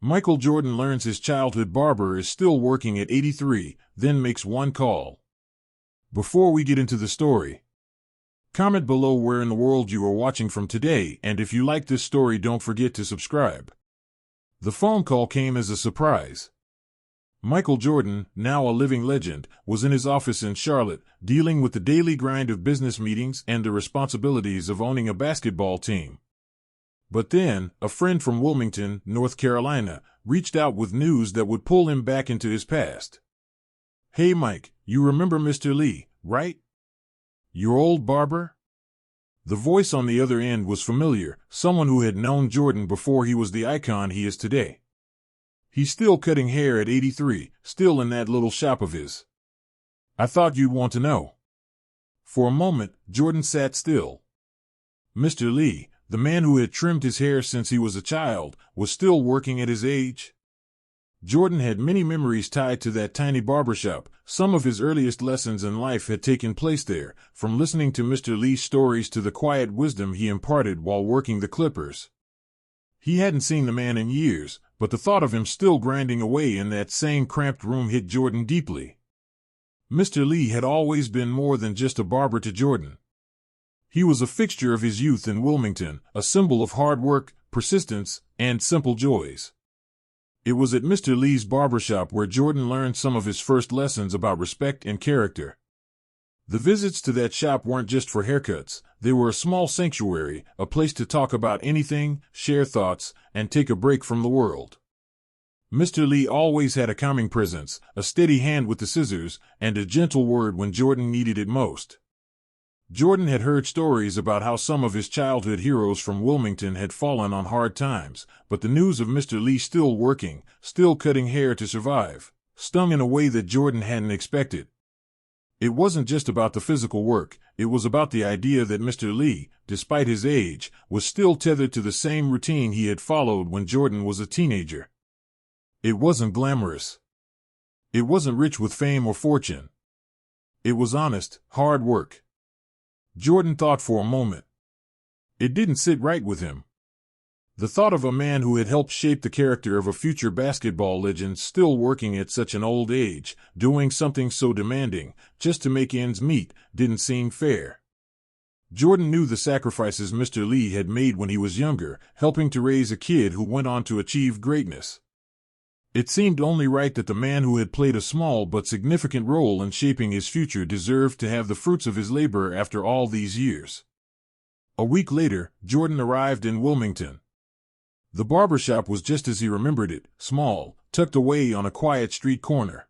Michael Jordan learns his childhood barber is still working at 83, then makes one call. Before we get into the story, comment below where in the world you are watching from today, and if you like this story, don't forget to subscribe. The phone call came as a surprise. Michael Jordan, now a living legend, was in his office in Charlotte, dealing with the daily grind of business meetings and the responsibilities of owning a basketball team. But then, a friend from Wilmington, North Carolina, reached out with news that would pull him back into his past. "Hey Mike, you remember Mr. Lee, right? Your old barber?" The voice on the other end was familiar, someone who had known Jordan before he was the icon he is today. "He's still cutting hair at 83, still in that little shop of his. I thought you'd want to know." For a moment, Jordan sat still. Mr. Lee, the man who had trimmed his hair since he was a child, was still working at his age? Jordan had many memories tied to that tiny barbershop. Some of his earliest lessons in life had taken place there, from listening to Mr. Lee's stories to the quiet wisdom he imparted while working the clippers. He hadn't seen the man in years, but the thought of him still grinding away in that same cramped room hit Jordan deeply. Mr. Lee had always been more than just a barber to Jordan. He was a fixture of his youth in Wilmington, a symbol of hard work, persistence, and simple joys. It was at Mr. Lee's barbershop where Jordan learned some of his first lessons about respect and character. The visits to that shop weren't just for haircuts. They were a small sanctuary, a place to talk about anything, share thoughts, and take a break from the world. Mr. Lee always had a calming presence, a steady hand with the scissors, and a gentle word when Jordan needed it most. Jordan had heard stories about how some of his childhood heroes from Wilmington had fallen on hard times, but the news of Mr. Lee still working, still cutting hair to survive, stung in a way that Jordan hadn't expected. It wasn't just about the physical work, it was about the idea that Mr. Lee, despite his age, was still tethered to the same routine he had followed when Jordan was a teenager. It wasn't glamorous. It wasn't rich with fame or fortune. It was honest, hard work. Jordan thought for a moment. It didn't sit right with him. The thought of a man who had helped shape the character of a future basketball legend still working at such an old age, doing something so demanding, just to make ends meet, didn't seem fair. Jordan knew the sacrifices Mr. Lee had made when he was younger, helping to raise a kid who went on to achieve greatness. It seemed only right that the man who had played a small but significant role in shaping his future deserved to have the fruits of his labor after all these years. A week later, Jordan arrived in Wilmington. The barbershop was just as he remembered it, small, tucked away on a quiet street corner.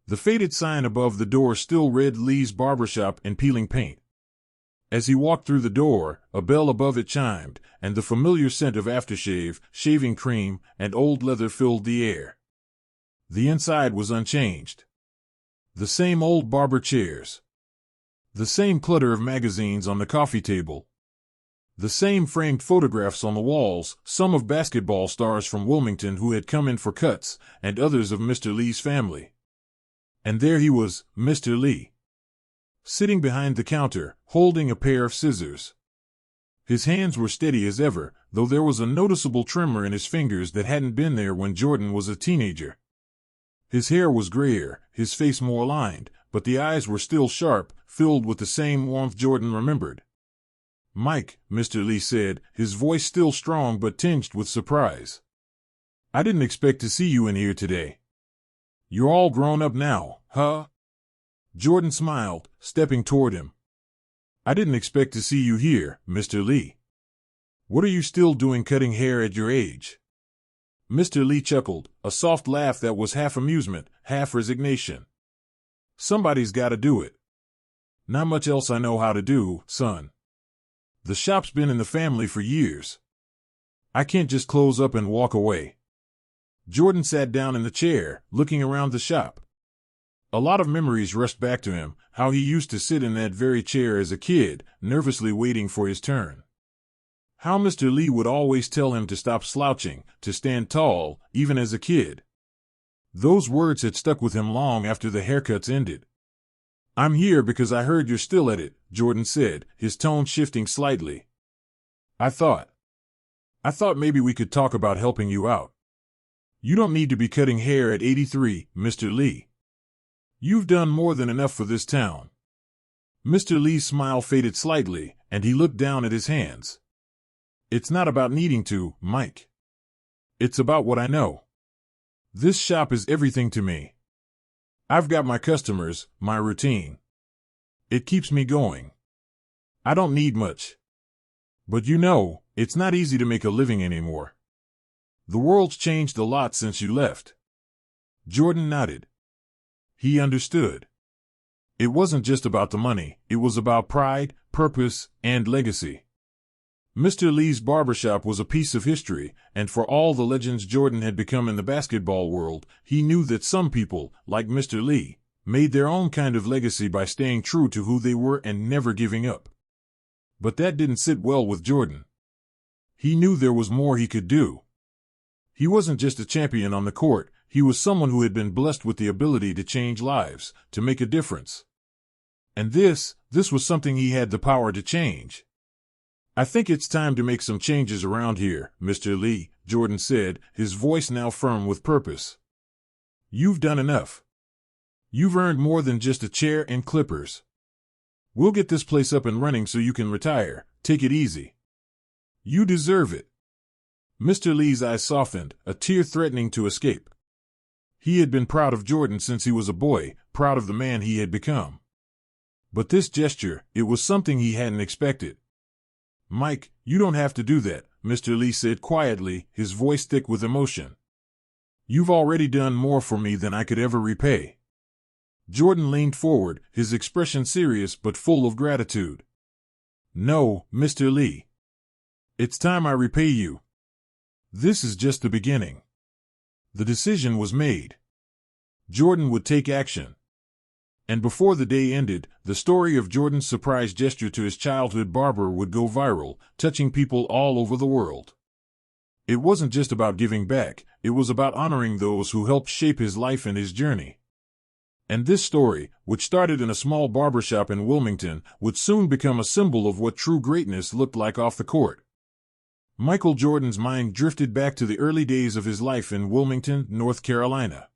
The faded sign above the door still read Lee's Barbershop in peeling paint. As he walked through the door, a bell above it chimed, and the familiar scent of aftershave, shaving cream, and old leather filled the air. The inside was unchanged. The same old barber chairs. The same clutter of magazines on the coffee table. The same framed photographs on the walls, some of basketball stars from Wilmington who had come in for cuts, and others of Mr. Lee's family. And there he was, Mr. Lee, sitting behind the counter, holding a pair of scissors. His hands were steady as ever, though there was a noticeable tremor in his fingers that hadn't been there when Jordan was a teenager. His hair was grayer, his face more lined, but the eyes were still sharp, filled with the same warmth Jordan remembered. "Mike," Mr. Lee said, his voice still strong but tinged with surprise. "I didn't expect to see you in here today. You're all grown up now, huh?" Jordan smiled, stepping toward him. "I didn't expect to see you here, Mr. Lee. What are you still doing cutting hair at your age?" Mr. Lee chuckled, a soft laugh that was half amusement, half resignation. "Somebody's got to do it. Not much else I know how to do, son. The shop's been in the family for years. I can't just close up and walk away." Jordan sat down in the chair, looking around the shop. A lot of memories rushed back to him, how he used to sit in that very chair as a kid, nervously waiting for his turn. How Mr. Lee would always tell him to stop slouching, to stand tall, even as a kid. Those words had stuck with him long after the haircuts ended. "I'm here because I heard you're still at it," Jordan said, his tone shifting slightly. I thought maybe we could talk about helping you out." You don't need to be cutting hair at 83, Mr. Lee. You've done more than enough for this town. Mr. Lee's smile faded slightly, and he looked down at his hands. It's not about needing to, Mike. It's about what I know. This shop is everything to me. I've got my customers, my routine. It keeps me going. I don't need much. But you know, it's not easy to make a living anymore. The world's changed a lot since you left. Jordan nodded. He understood. It wasn't just about the money, it was about pride, purpose, and legacy. Mr. Lee's barbershop was a piece of history, and for all the legends Jordan had become in the basketball world, he knew that some people, like Mr. Lee, made their own kind of legacy by staying true to who they were and never giving up. But that didn't sit well with Jordan. He knew there was more he could do. He wasn't just a champion on the court, he was someone who had been blessed with the ability to change lives, to make a difference. And this was something he had the power to change. I think it's time to make some changes around here, Mr. Lee, Jordan said, his voice now firm with purpose. You've done enough. You've earned more than just a chair and clippers. We'll get this place up and running so you can retire. Take it easy. You deserve it. Mr. Lee's eyes softened, a tear threatening to escape. He had been proud of Jordan since he was a boy, proud of the man he had become. But this gesture, it was something he hadn't expected. Mike, you don't have to do that, Mr. Lee said quietly, his voice thick with emotion. You've already done more for me than I could ever repay. Jordan leaned forward, his expression serious but full of gratitude. No, Mr. Lee. It's time I repay you. This is just the beginning. The decision was made. Jordan would take action. And before the day ended, the story of Jordan's surprise gesture to his childhood barber would go viral, touching people all over the world. It wasn't just about giving back, it was about honoring those who helped shape his life and his journey. And this story, which started in a small barbershop in Wilmington, would soon become a symbol of what true greatness looked like off the court. Michael Jordan's mind drifted back to the early days of his life in Wilmington, North Carolina.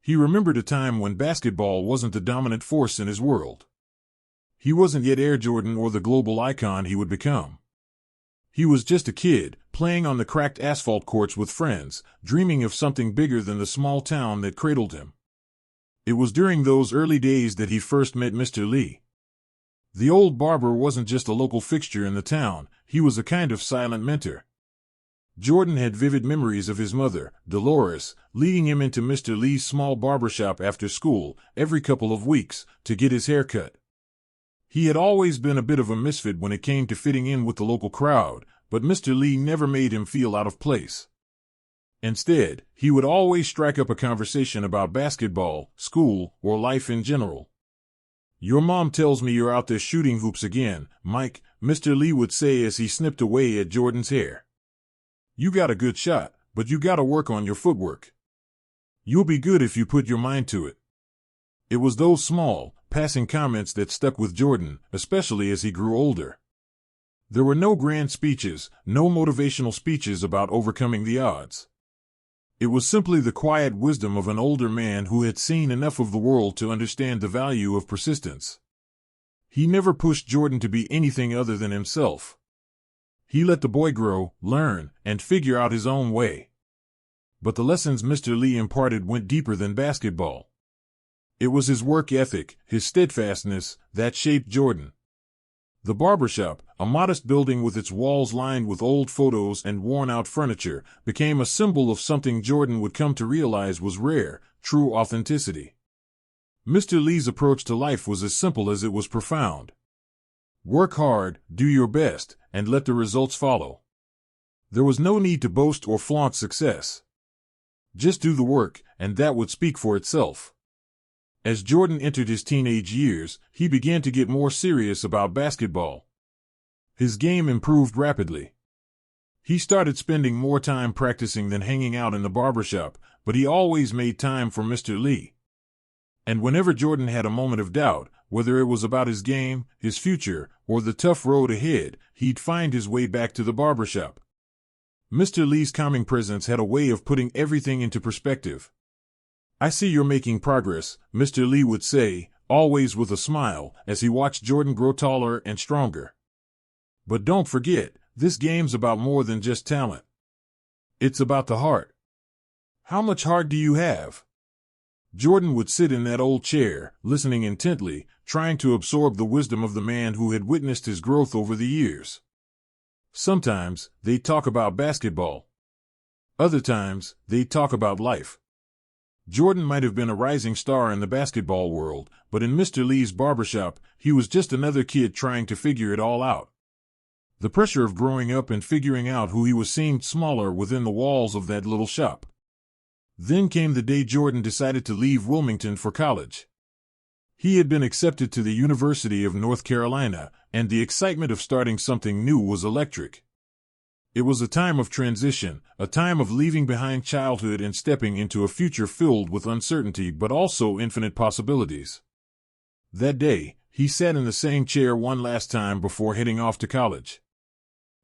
He remembered a time when basketball wasn't the dominant force in his world. He wasn't yet Air Jordan or the global icon he would become. He was just a kid, playing on the cracked asphalt courts with friends, dreaming of something bigger than the small town that cradled him. It was during those early days that he first met Mr. Lee. The old barber wasn't just a local fixture in the town, he was a kind of silent mentor. Jordan had vivid memories of his mother, Dolores, leading him into Mr. Lee's small barbershop after school, every couple of weeks, to get his hair cut. He had always been a bit of a misfit when it came to fitting in with the local crowd, but Mr. Lee never made him feel out of place. Instead, he would always strike up a conversation about basketball, school, or life in general. Your mom tells me you're out there shooting hoops again, Mike, Mr. Lee would say as he snipped away at Jordan's hair. You got a good shot, but you gotta work on your footwork. You'll be good if you put your mind to it. It was those small, passing comments that stuck with Jordan, especially as he grew older. There were no grand speeches, no motivational speeches about overcoming the odds. It was simply the quiet wisdom of an older man who had seen enough of the world to understand the value of persistence. He never pushed Jordan to be anything other than himself. He let the boy grow, learn, and figure out his own way. But the lessons Mr. Lee imparted went deeper than basketball. It was his work ethic, his steadfastness, that shaped Jordan. The barbershop, a modest building with its walls lined with old photos and worn-out furniture, became a symbol of something Jordan would come to realize was rare, true authenticity. Mr. Lee's approach to life was as simple as it was profound. Work hard, do your best, and let the results follow. There was no need to boast or flaunt success. Just do the work, and that would speak for itself. As Jordan entered his teenage years, he began to get more serious about basketball. His game improved rapidly. He started spending more time practicing than hanging out in the barbershop, but he always made time for Mr. Lee. And whenever Jordan had a moment of doubt, whether it was about his game, his future, or the tough road ahead, he'd find his way back to the barbershop. Mr. Lee's calming presence had a way of putting everything into perspective. "I see you're making progress," Mr. Lee would say, always with a smile, as he watched Jordan grow taller and stronger. "But don't forget, this game's about more than just talent. It's about the heart. How much heart do you have?" Jordan would sit in that old chair, listening intently, trying to absorb the wisdom of the man who had witnessed his growth over the years. Sometimes, they'd talk about basketball. Other times, they'd talk about life. Jordan might have been a rising star in the basketball world, but in Mr. Lee's barbershop, he was just another kid trying to figure it all out. The pressure of growing up and figuring out who he was seemed smaller within the walls of that little shop. Then came the day Jordan decided to leave Wilmington for college. He had been accepted to the University of North Carolina, and the excitement of starting something new was electric. It was a time of transition, a time of leaving behind childhood and stepping into a future filled with uncertainty but also infinite possibilities. That day, he sat in the same chair one last time before heading off to college.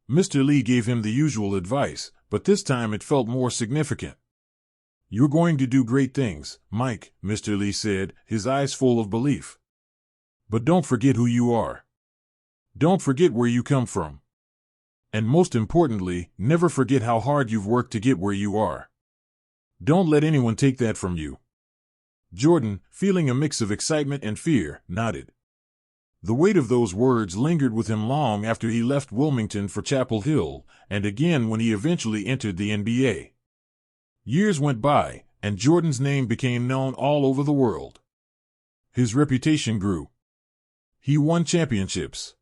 Mr. Lee gave him the usual advice, but this time it felt more significant. "You're going to do great things, Mike," Mr. Lee said, his eyes full of belief. "But don't forget who you are. Don't forget where you come from. And most importantly, never forget how hard you've worked to get where you are. Don't let anyone take that from you." Jordan, feeling a mix of excitement and fear, nodded. The weight of those words lingered with him long after he left Wilmington for Chapel Hill, and again when he eventually entered the NBA. Years went by, and Jordan's name became known all over the world. His reputation grew. He won championships.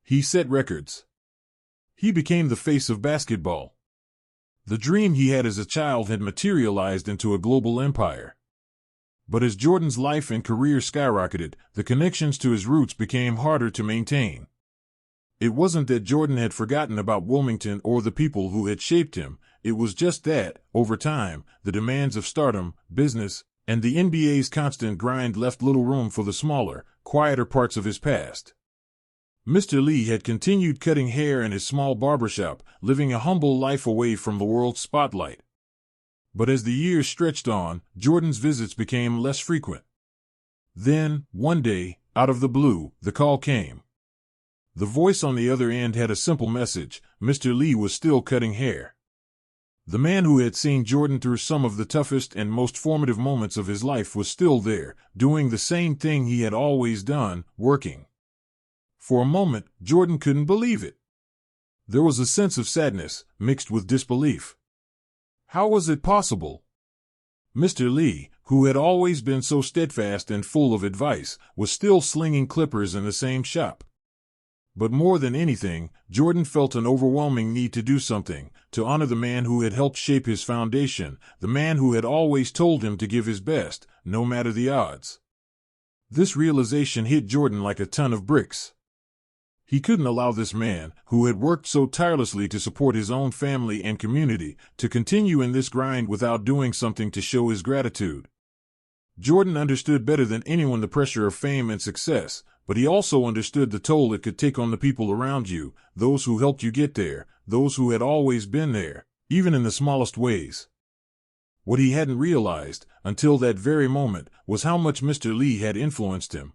He set records. He became the face of basketball. The dream he had as a child had materialized into a global empire. But as Jordan's life and career skyrocketed, the connections to his roots became harder to maintain. It wasn't that Jordan had forgotten about Wilmington or the people who had shaped him. It was just that, over time, the demands of stardom, business, and the NBA's constant grind left little room for the smaller, quieter parts of his past. Mr. Lee had continued cutting hair in his small barbershop, living a humble life away from the world's spotlight. But as the years stretched on, Jordan's visits became less frequent. Then, one day, out of the blue, the call came. The voice on the other end had a simple message: Mr. Lee was still cutting hair. The man who had seen Jordan through some of the toughest and most formative moments of his life was still there, doing the same thing he had always done, working. For a moment, Jordan couldn't believe it. There was a sense of sadness, mixed with disbelief. How was it possible? Mr. Lee, who had always been so steadfast and full of advice, was still slinging clippers in the same shop. But more than anything, Jordan felt an overwhelming need to do something, to honor the man who had helped shape his foundation, the man who had always told him to give his best, no matter the odds. This realization hit Jordan like a ton of bricks. He couldn't allow this man, who had worked so tirelessly to support his own family and community, to continue in this grind without doing something to show his gratitude. Jordan understood better than anyone the pressure of fame and success, but he also understood the toll it could take on the people around you, those who helped you get there, those who had always been there, even in the smallest ways. What he hadn't realized, until that very moment, was how much Mr. Lee had influenced him.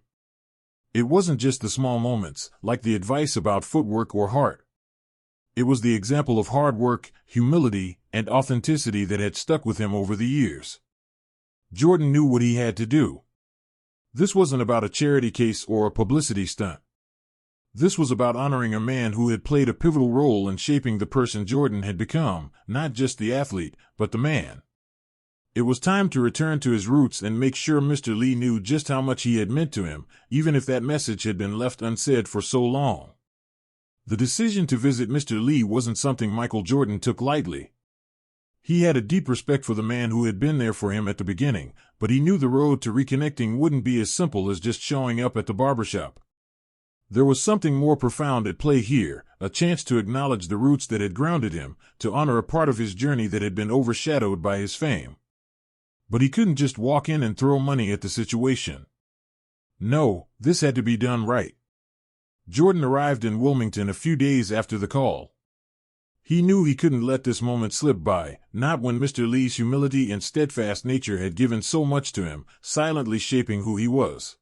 It wasn't just the small moments, like the advice about footwork or heart. It was the example of hard work, humility, and authenticity that had stuck with him over the years. Jordan knew what he had to do. This wasn't about a charity case or a publicity stunt. This was about honoring a man who had played a pivotal role in shaping the person Jordan had become, not just the athlete, but the man. It was time to return to his roots and make sure Mr. Lee knew just how much he had meant to him, even if that message had been left unsaid for so long. The decision to visit Mr. Lee wasn't something Michael Jordan took lightly. He had a deep respect for the man who had been there for him at the beginning, but he knew the road to reconnecting wouldn't be as simple as just showing up at the barbershop. There was something more profound at play here, a chance to acknowledge the roots that had grounded him, to honor a part of his journey that had been overshadowed by his fame. But he couldn't just walk in and throw money at the situation. No, this had to be done right. Jordan arrived in Wilmington a few days after the call. He knew he couldn't let this moment slip by, not when Mr. Lee's humility and steadfast nature had given so much to him, silently shaping who he was.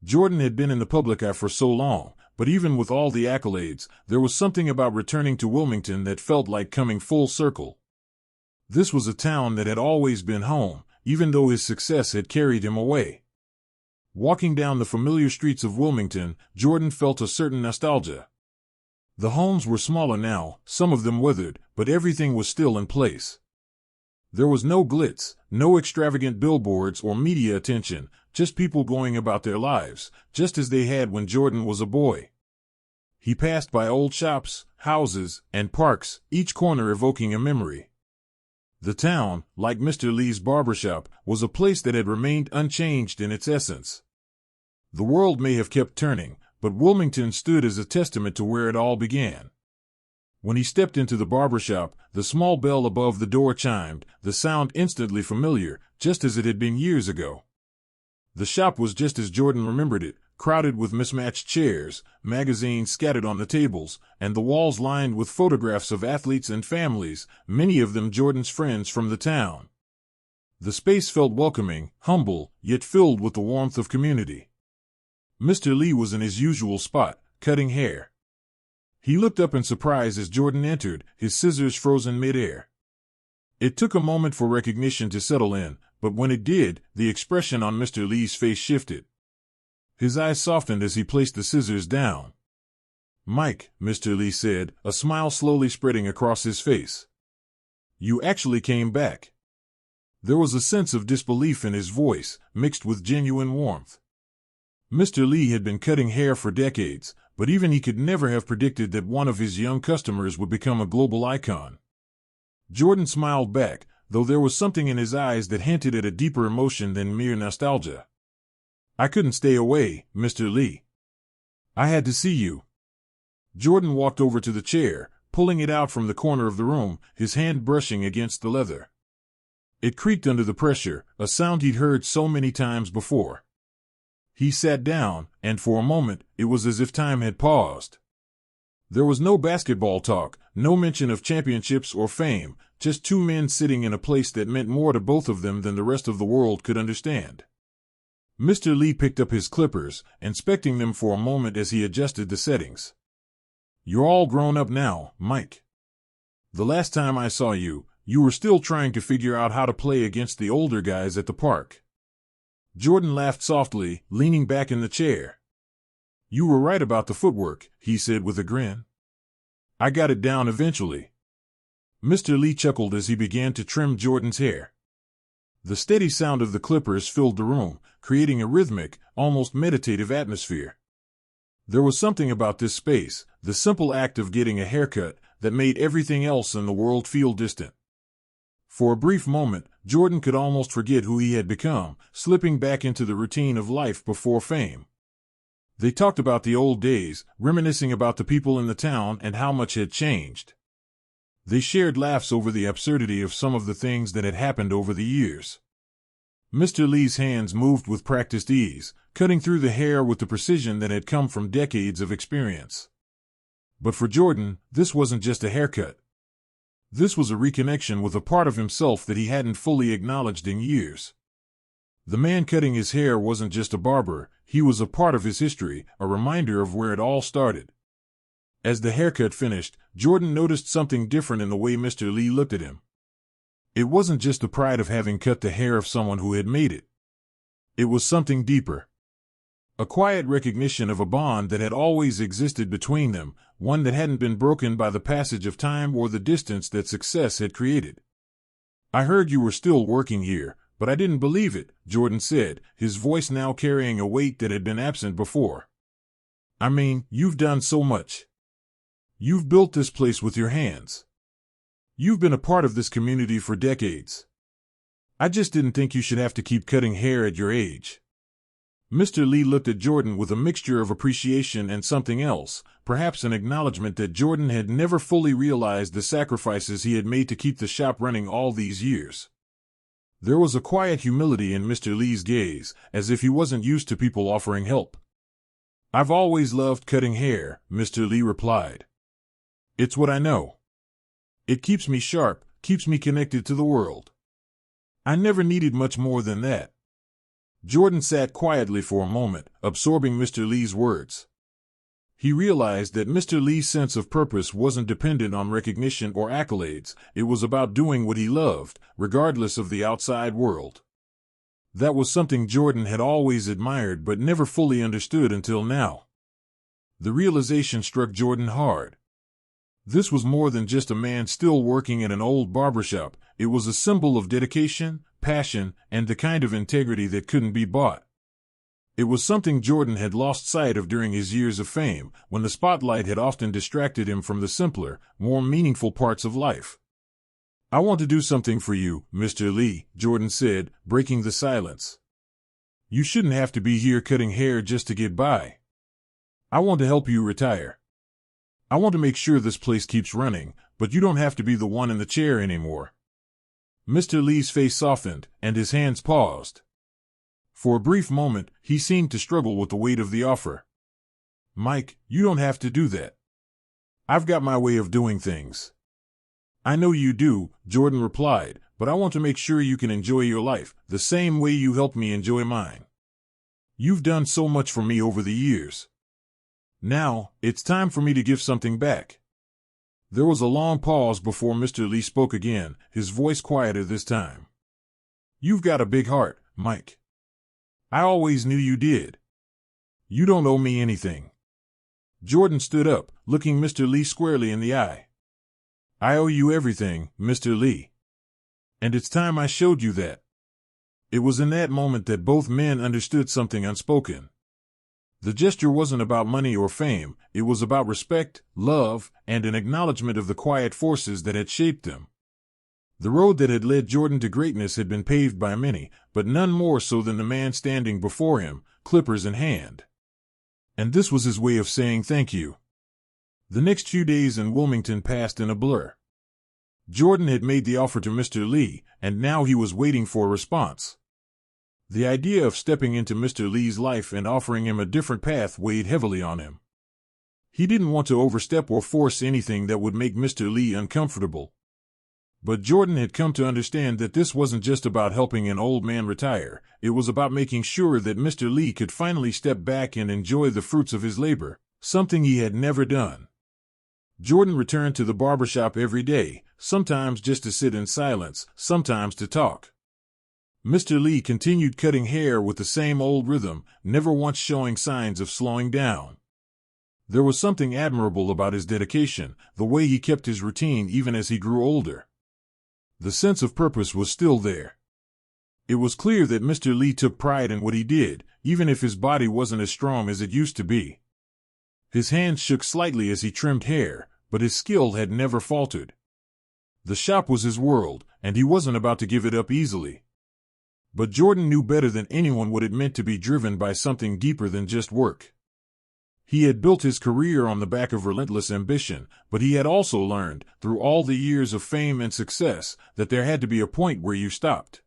Jordan had been in the public eye for so long, but even with all the accolades, there was something about returning to Wilmington that felt like coming full circle. This was a town that had always been home, even though his success had carried him away. Walking down the familiar streets of Wilmington, Jordan felt a certain nostalgia. The homes were smaller now, some of them weathered, but everything was still in place. There was no glitz, no extravagant billboards or media attention, just people going about their lives, just as they had when Jordan was a boy. He passed by old shops, houses, and parks, each corner evoking a memory. The town, like Mr. Lee's barbershop, was a place that had remained unchanged in its essence. The world may have kept turning, but Wilmington stood as a testament to where it all began. When he stepped into the barbershop, the small bell above the door chimed, the sound instantly familiar, just as it had been years ago. The shop was just as Jordan remembered it, crowded with mismatched chairs, magazines scattered on the tables, and the walls lined with photographs of athletes and families, many of them Jordan's friends from the town. The space felt welcoming, humble, yet filled with the warmth of community. Mr. Lee was in his usual spot, cutting hair. He looked up in surprise as Jordan entered, his scissors frozen mid-air. It took a moment for recognition to settle in, but when it did, the expression on Mr. Lee's face shifted. His eyes softened as he placed the scissors down. "Mike," Mr. Lee said, a smile slowly spreading across his face. "You actually came back." There was a sense of disbelief in his voice, mixed with genuine warmth. Mr. Lee had been cutting hair for decades, but even he could never have predicted that one of his young customers would become a global icon. Jordan smiled back, though there was something in his eyes that hinted at a deeper emotion than mere nostalgia. "I couldn't stay away, Mr. Lee. I had to see you." Jordan walked over to the chair, pulling it out from the corner of the room, his hand brushing against the leather. It creaked under the pressure, a sound he'd heard so many times before. He sat down, and for a moment, it was as if time had paused. There was no basketball talk, no mention of championships or fame, just two men sitting in a place that meant more to both of them than the rest of the world could understand. Mr. Lee picked up his clippers, inspecting them for a moment as he adjusted the settings. "You're all grown up now, Mike. The last time I saw you, you were still trying to figure out how to play against the older guys at the park." Jordan laughed softly, leaning back in the chair. "You were right about the footwork," he said with a grin. "I got it down eventually." Mr. Lee chuckled as he began to trim Jordan's hair. The steady sound of the clippers filled the room, creating a rhythmic, almost meditative atmosphere. There was something about this space, the simple act of getting a haircut, that made everything else in the world feel distant. For a brief moment, Jordan could almost forget who he had become, slipping back into the routine of life before fame. They talked about the old days, reminiscing about the people in the town and how much had changed. They shared laughs over the absurdity of some of the things that had happened over the years. Mr. Lee's hands moved with practiced ease, cutting through the hair with the precision that had come from decades of experience. But for Jordan, this wasn't just a haircut. This was a reconnection with a part of himself that he hadn't fully acknowledged in years. The man cutting his hair wasn't just a barber, he was a part of his history, a reminder of where it all started. As the haircut finished, Jordan noticed something different in the way Mr. Lee looked at him. It wasn't just the pride of having cut the hair of someone who had made it. It was something deeper. A quiet recognition of a bond that had always existed between them, one that hadn't been broken by the passage of time or the distance that success had created. "I heard you were still working here, but I didn't believe it," Jordan said, his voice now carrying a weight that had been absent before. "I mean, you've done so much. You've built this place with your hands. You've been a part of this community for decades. I just didn't think you should have to keep cutting hair at your age." Mr. Lee looked at Jordan with a mixture of appreciation and something else, perhaps an acknowledgement that Jordan had never fully realized the sacrifices he had made to keep the shop running all these years. There was a quiet humility in Mr. Lee's gaze, as if he wasn't used to people offering help. "I've always loved cutting hair," Mr. Lee replied. "It's what I know. It keeps me sharp, keeps me connected to the world. I never needed much more than that. Jordan sat quietly for a moment, absorbing Mr. Lee's words. He realized that Mr. Lee's sense of purpose wasn't dependent on recognition or accolades. It was about doing what he loved, regardless of the outside world. That was something Jordan had always admired but never fully understood until now. The realization struck Jordan hard. This was more than just a man still working at an old barbershop. It was a symbol of dedication, passion, and the kind of integrity that couldn't be bought. It was something Jordan had lost sight of during his years of fame, when the spotlight had often distracted him from the simpler, more meaningful parts of life. "I want to do something for you, Mr. Lee," Jordan said, breaking the silence. "You shouldn't have to be here cutting hair just to get by. I want to help you retire. I want to make sure this place keeps running, but you don't have to be the one in the chair anymore." Mr. Lee's face softened, and his hands paused. For a brief moment, he seemed to struggle with the weight of the offer. "Mike, you don't have to do that. I've got my way of doing things." "I know you do," Jordan replied, "but I want to make sure you can enjoy your life, the same way you helped me enjoy mine. You've done so much for me over the years. Now, it's time for me to give something back." There was a long pause before Mr. Lee spoke again, his voice quieter this time. "You've got a big heart, Mike. I always knew you did. You don't owe me anything." Jordan stood up, looking Mr. Lee squarely in the eye. "I owe you everything, Mr. Lee. And it's time I showed you that." It was in that moment that both men understood something unspoken. The gesture wasn't about money or fame. It was about respect, love, and an acknowledgement of the quiet forces that had shaped them. The road that had led Jordan to greatness had been paved by many, but none more so than the man standing before him, clippers in hand. And this was his way of saying thank you. The next few days in Wilmington passed in a blur. Jordan had made the offer to Mr. Lee, and now he was waiting for a response. The idea of stepping into Mr. Lee's life and offering him a different path weighed heavily on him. He didn't want to overstep or force anything that would make Mr. Lee uncomfortable. But Jordan had come to understand that this wasn't just about helping an old man retire. It was about making sure that Mr. Lee could finally step back and enjoy the fruits of his labor, something he had never done. Jordan returned to the barbershop every day, sometimes just to sit in silence, sometimes to talk. Mr. Lee continued cutting hair with the same old rhythm, never once showing signs of slowing down. There was something admirable about his dedication, the way he kept his routine even as he grew older. The sense of purpose was still there. It was clear that Mr. Lee took pride in what he did, even if his body wasn't as strong as it used to be. His hands shook slightly as he trimmed hair, but his skill had never faltered. The shop was his world, and he wasn't about to give it up easily. But Jordan knew better than anyone what it meant to be driven by something deeper than just work. He had built his career on the back of relentless ambition, but he had also learned, through all the years of fame and success, that there had to be a point where you stopped.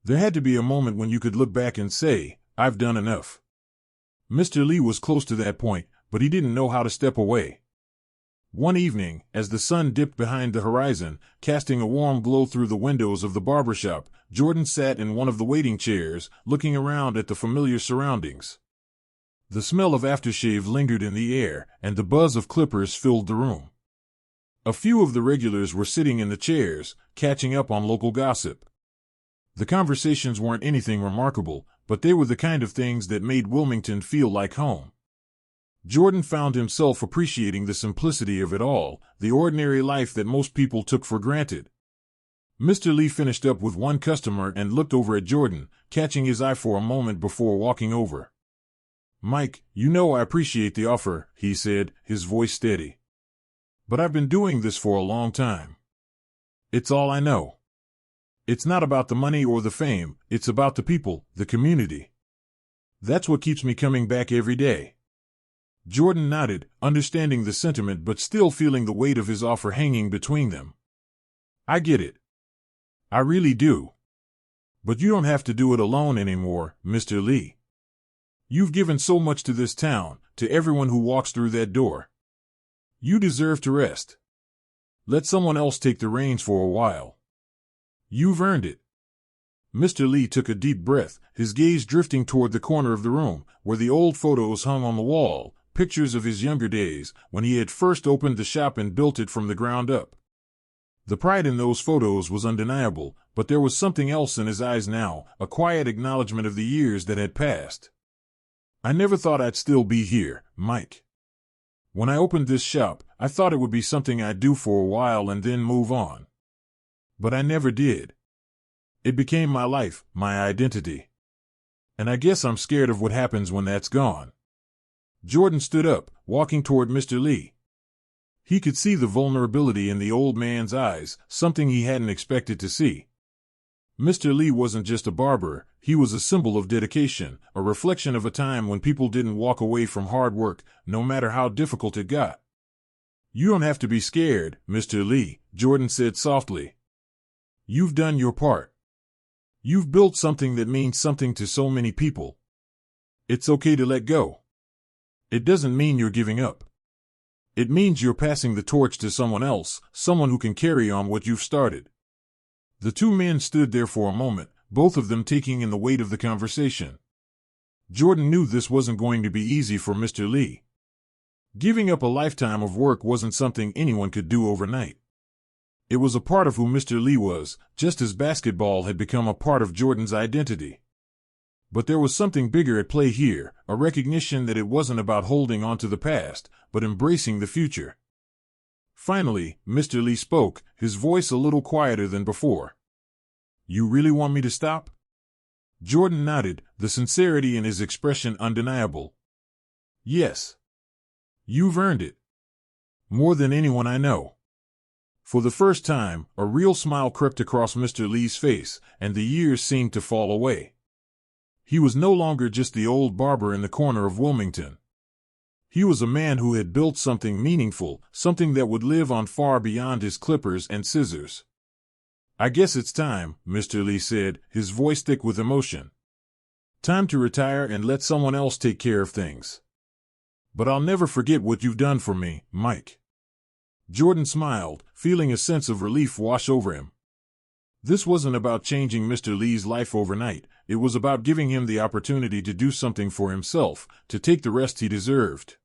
There had to be a moment when you could look back and say, "I've done enough." Mr. Lee was close to that point, but he didn't know how to step away. One evening, as the sun dipped behind the horizon, casting a warm glow through the windows of the barbershop, Jordan sat in one of the waiting chairs, looking around at the familiar surroundings. The smell of aftershave lingered in the air, and the buzz of clippers filled the room. A few of the regulars were sitting in the chairs, catching up on local gossip. The conversations weren't anything remarkable, but they were the kind of things that made Wilmington feel like home. Jordan found himself appreciating the simplicity of it all, the ordinary life that most people took for granted. Mr. Lee finished up with one customer and looked over at Jordan, catching his eye for a moment before walking over. "Mike, you know I appreciate the offer," he said, his voice steady. "But I've been doing this for a long time. It's all I know. It's not about the money or the fame, it's about the people, the community. That's what keeps me coming back every day." Jordan nodded, understanding the sentiment but still feeling the weight of his offer hanging between them. "I get it. I really do. But you don't have to do it alone anymore, Mr. Lee. You've given so much to this town, to everyone who walks through that door. You deserve to rest." Let someone else take the reins for a while. You've earned it. Mr. Lee took a deep breath, his gaze drifting toward the corner of the room, where the old photos hung on the wall, pictures of his younger days, when he had first opened the shop and built it from the ground up. The pride in those photos was undeniable, but there was something else in his eyes now, a quiet acknowledgement of the years that had passed. I never thought I'd still be here, Mike. When I opened this shop, I thought it would be something I'd do for a while and then move on. But I never did. It became my life, my identity. And I guess I'm scared of what happens when that's gone. Jordan stood up, walking toward Mr. Lee. He could see the vulnerability in the old man's eyes, something he hadn't expected to see. Mr. Lee wasn't just a barber, he was a symbol of dedication, a reflection of a time when people didn't walk away from hard work, no matter how difficult it got. You don't have to be scared, Mr. Lee, Jordan said softly. You've done your part. You've built something that means something to so many people. It's okay to let go. It doesn't mean you're giving up. It means you're passing the torch to someone else, someone who can carry on what you've started. The two men stood there for a moment, both of them taking in the weight of the conversation. Jordan knew this wasn't going to be easy for Mr. Lee. Giving up a lifetime of work wasn't something anyone could do overnight. It was a part of who Mr. Lee was, just as basketball had become a part of Jordan's identity. But there was something bigger at play here, a recognition that it wasn't about holding on to the past, but embracing the future. Finally, Mr. Lee spoke, his voice a little quieter than before. You really want me to stop? Jordan nodded, the sincerity in his expression undeniable. Yes. You've earned it. More than anyone I know. For the first time, a real smile crept across Mr. Lee's face, and the years seemed to fall away. He was no longer just the old barber in the corner of Wilmington. He was a man who had built something meaningful, something that would live on far beyond his clippers and scissors. I guess it's time, Mr. Lee said, his voice thick with emotion. Time to retire and let someone else take care of things. But I'll never forget what you've done for me, Mike. Jordan smiled, feeling a sense of relief wash over him. This wasn't about changing Mr. Lee's life overnight, it was about giving him the opportunity to do something for himself, to take the rest he deserved.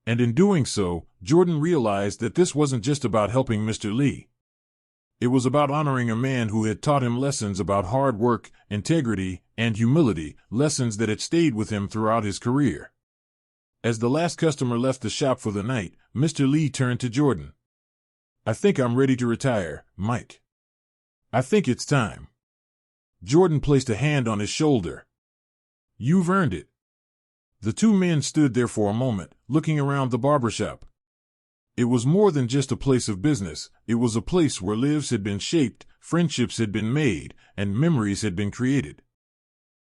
And in doing so, Jordan realized that this wasn't just about helping Mr. Lee. It was about honoring a man who had taught him lessons about hard work, integrity, and humility, lessons that had stayed with him throughout his career. As the last customer left the shop for the night, Mr. Lee turned to Jordan. I think I'm ready to retire, Mike. I think it's time. Jordan placed a hand on his shoulder. You've earned it. The two men stood there for a moment, looking around the barbershop. It was more than just a place of business, it was a place where lives had been shaped, friendships had been made, and memories had been created.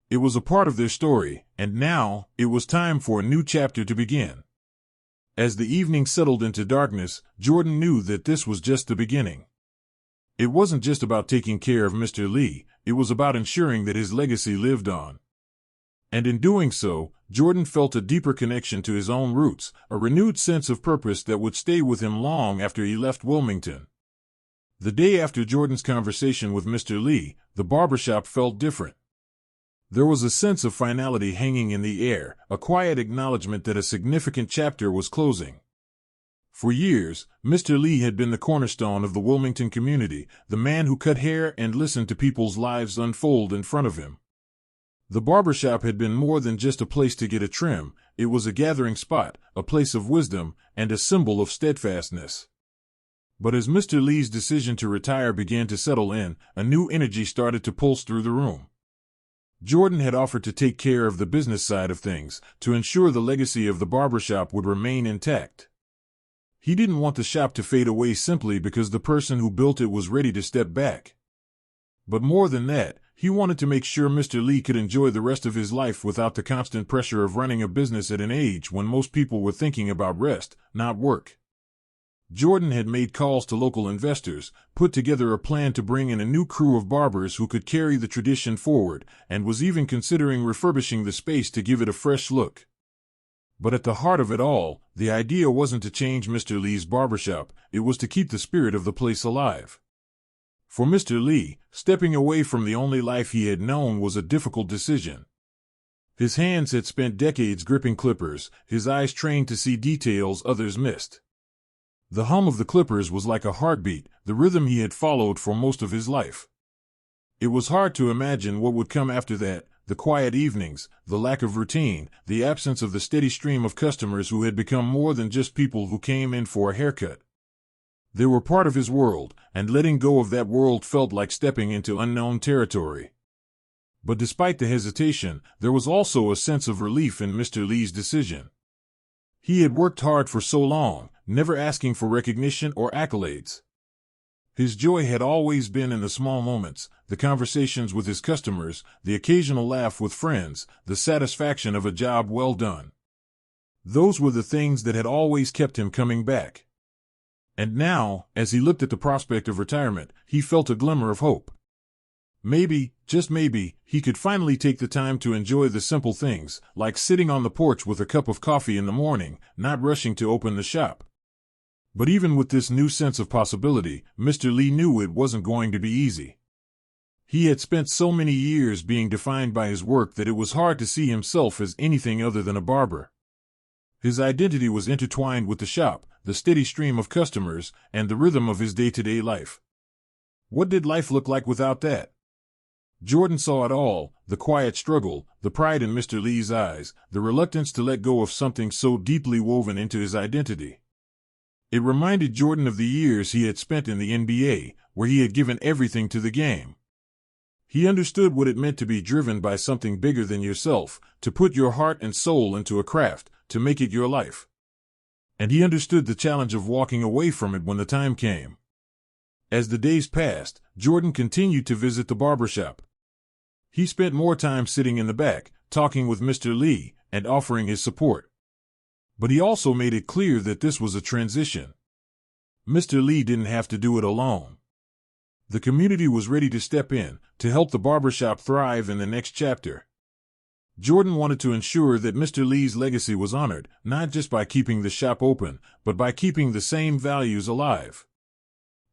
It was a part of their story, and now, it was time for a new chapter to begin. As the evening settled into darkness, Jordan knew that this was just the beginning. It wasn't just about taking care of Mr. Lee, it was about ensuring that his legacy lived on. And in doing so, Jordan felt a deeper connection to his own roots, a renewed sense of purpose that would stay with him long after he left Wilmington. The day after Jordan's conversation with Mr. Lee, the barbershop felt different. There was a sense of finality hanging in the air, a quiet acknowledgement that a significant chapter was closing. For years, Mr. Lee had been the cornerstone of the Wilmington community, the man who cut hair and listened to people's lives unfold in front of him. The barbershop had been more than just a place to get a trim, it was a gathering spot, a place of wisdom, and a symbol of steadfastness. But as Mr. Lee's decision to retire began to settle in, a new energy started to pulse through the room. Jordan had offered to take care of the business side of things, to ensure the legacy of the barbershop would remain intact. He didn't want the shop to fade away simply because the person who built it was ready to step back. But more than that, he wanted to make sure Mr. Lee could enjoy the rest of his life without the constant pressure of running a business at an age when most people were thinking about rest, not work. Jordan had made calls to local investors, put together a plan to bring in a new crew of barbers who could carry the tradition forward, and was even considering refurbishing the space to give it a fresh look. But at the heart of it all, the idea wasn't to change Mr. Lee's barbershop, it was to keep the spirit of the place alive. For Mr. Lee, stepping away from the only life he had known was a difficult decision. His hands had spent decades gripping clippers, his eyes trained to see details others missed. The hum of the clippers was like a heartbeat, the rhythm he had followed for most of his life. It was hard to imagine what would come after that, the quiet evenings, the lack of routine, the absence of the steady stream of customers who had become more than just people who came in for a haircut. They were part of his world, and letting go of that world felt like stepping into unknown territory. But despite the hesitation, there was also a sense of relief in Mr. Lee's decision. He had worked hard for so long, never asking for recognition or accolades. His joy had always been in the small moments, the conversations with his customers, the occasional laugh with friends, the satisfaction of a job well done. Those were the things that had always kept him coming back. And now, as he looked at the prospect of retirement, he felt a glimmer of hope. Maybe, just maybe, he could finally take the time to enjoy the simple things, like sitting on the porch with a cup of coffee in the morning, not rushing to open the shop. But even with this new sense of possibility, Mr. Lee knew it wasn't going to be easy. He had spent so many years being defined by his work that it was hard to see himself as anything other than a barber. His identity was intertwined with the shop, the steady stream of customers, and the rhythm of his day-to-day life. What did life look like without that? Jordan saw it all, the quiet struggle, the pride in Mr. Lee's eyes, the reluctance to let go of something so deeply woven into his identity. It reminded Jordan of the years he had spent in the NBA, where he had given everything to the game. He understood what it meant to be driven by something bigger than yourself, to put your heart and soul into a craft, to make it your life. And he understood the challenge of walking away from it when the time came. As the days passed, Jordan continued to visit the barbershop. He spent more time sitting in the back, talking with Mr. Lee, and offering his support. But he also made it clear that this was a transition. Mr. Lee didn't have to do it alone. The community was ready to step in, to help the barbershop thrive in the next chapter. Jordan wanted to ensure that Mr. Lee's legacy was honored, not just by keeping the shop open, but by keeping the same values alive.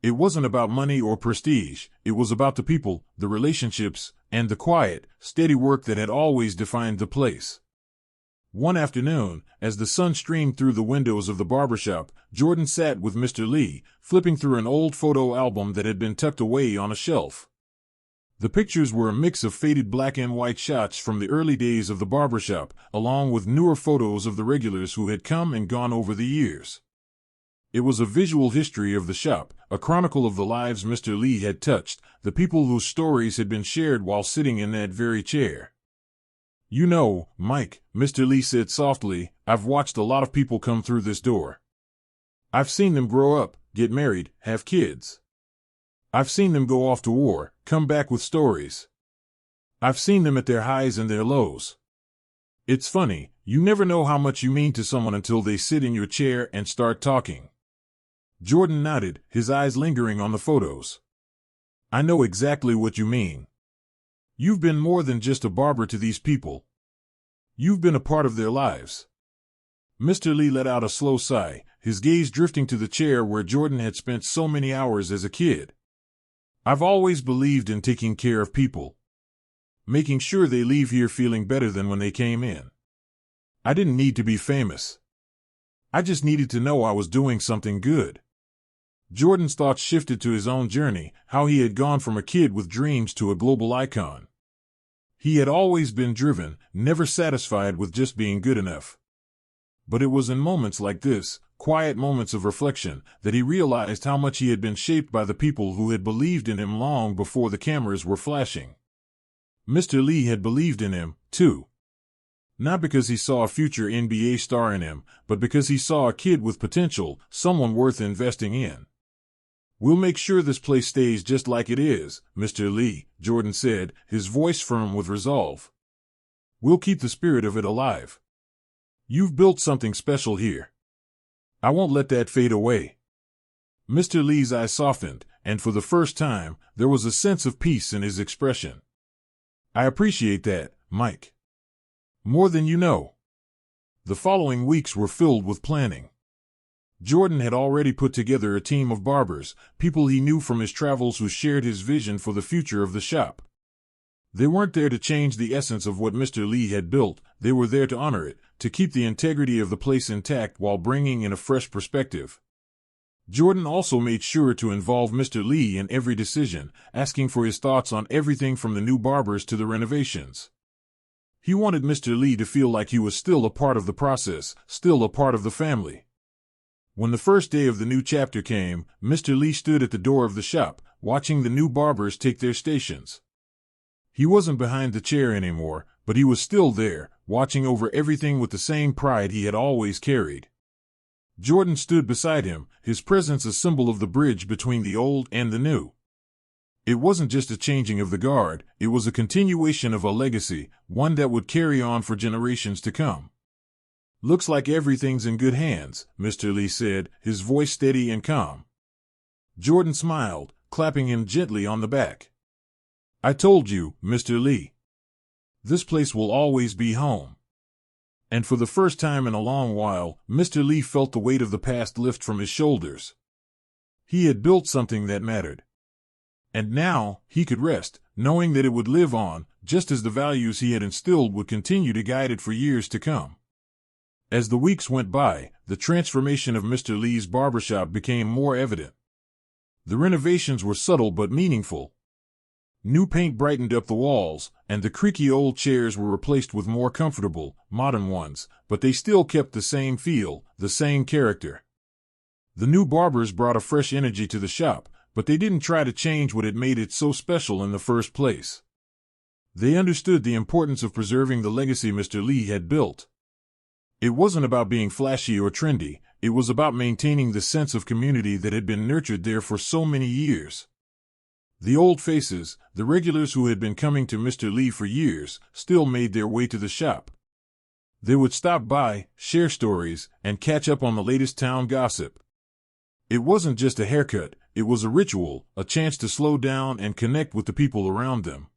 It wasn't about money or prestige, it was about the people, the relationships, and the quiet, steady work that had always defined the place. One afternoon, as the sun streamed through the windows of the barbershop, Jordan sat with Mr. Lee, flipping through an old photo album that had been tucked away on a shelf. The pictures were a mix of faded black and white shots from the early days of the barbershop, along with newer photos of the regulars who had come and gone over the years. It was a visual history of the shop, a chronicle of the lives Mr. Lee had touched, the people whose stories had been shared while sitting in that very chair. "You know, Mike," Mr. Lee said softly, "I've watched a lot of people come through this door. I've seen them grow up, get married, have kids. I've seen them go off to war, come back with stories. I've seen them at their highs and their lows. It's funny, you never know how much you mean to someone until they sit in your chair and start talking." Jordan nodded, his eyes lingering on the photos. "I know exactly what you mean. You've been more than just a barber to these people. You've been a part of their lives." Mr. Lee let out a slow sigh, his gaze drifting to the chair where Jordan had spent so many hours as a kid. "I've always believed in taking care of people. Making sure they leave here feeling better than when they came in. I didn't need to be famous. I just needed to know I was doing something good." Jordan's thoughts shifted to his own journey, how he had gone from a kid with dreams to a global icon. He had always been driven, never satisfied with just being good enough. But it was in moments like this, quiet moments of reflection, that he realized how much he had been shaped by the people who had believed in him long before the cameras were flashing. Mr. Lee had believed in him, too. Not because he saw a future NBA star in him, but because he saw a kid with potential, someone worth investing in. "We'll make sure this place stays just like it is, Mr. Lee," Jordan said, his voice firm with resolve. "We'll keep the spirit of it alive. You've built something special here. I won't let that fade away." Mr. Lee's eyes softened, and for the first time, there was a sense of peace in his expression. "I appreciate that, Mike. More than you know." The following weeks were filled with planning. Jordan had already put together a team of barbers, people he knew from his travels who shared his vision for the future of the shop. They weren't there to change the essence of what Mr. Lee had built, they were there to honor it, to keep the integrity of the place intact while bringing in a fresh perspective. Jordan also made sure to involve Mr. Lee in every decision, asking for his thoughts on everything from the new barbers to the renovations. He wanted Mr. Lee to feel like he was still a part of the process, still a part of the family. When the first day of the new chapter came, Mr. Lee stood at the door of the shop, watching the new barbers take their stations. He wasn't behind the chair anymore, but he was still there, watching over everything with the same pride he had always carried. Jordan stood beside him, his presence a symbol of the bridge between the old and the new. It wasn't just a changing of the guard, it was a continuation of a legacy, one that would carry on for generations to come. "Looks like everything's in good hands," Mr. Lee said, his voice steady and calm. Jordan smiled, clapping him gently on the back. "I told you, Mr. Lee. This place will always be home." And for the first time in a long while, Mr. Lee felt the weight of the past lift from his shoulders. He had built something that mattered. And now, he could rest, knowing that it would live on, just as the values he had instilled would continue to guide it for years to come. As the weeks went by, the transformation of Mr. Lee's barbershop became more evident. The renovations were subtle but meaningful. New paint brightened up the walls, and the creaky old chairs were replaced with more comfortable, modern ones, but they still kept the same feel, the same character. The new barbers brought a fresh energy to the shop, but they didn't try to change what had made it so special in the first place. They understood the importance of preserving the legacy Mr. Lee had built. It wasn't about being flashy or trendy, it was about maintaining the sense of community that had been nurtured there for so many years. The old faces, the regulars who had been coming to Mr. Lee for years, still made their way to the shop. They would stop by, share stories, and catch up on the latest town gossip. It wasn't just a haircut, it was a ritual, a chance to slow down and connect with the people around them.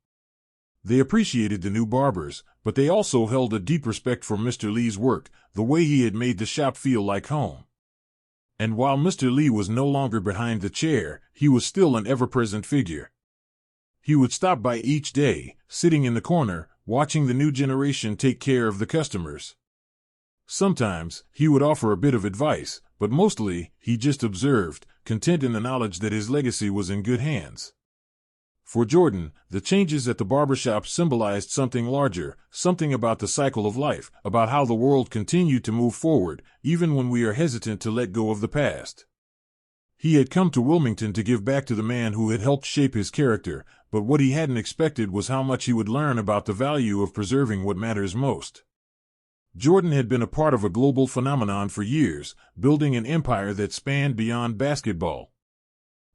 They appreciated the new barbers, but they also held a deep respect for Mr. Lee's work, the way he had made the shop feel like home. And while Mr. Lee was no longer behind the chair, he was still an ever-present figure. He would stop by each day, sitting in the corner, watching the new generation take care of the customers. Sometimes, he would offer a bit of advice, but mostly, he just observed, content in the knowledge that his legacy was in good hands. For Jordan, the changes at the barbershop symbolized something larger, something about the cycle of life, about how the world continued to move forward, even when we are hesitant to let go of the past. He had come to Wilmington to give back to the man who had helped shape his character, but what he hadn't expected was how much he would learn about the value of preserving what matters most. Jordan had been a part of a global phenomenon for years, building an empire that spanned beyond basketball.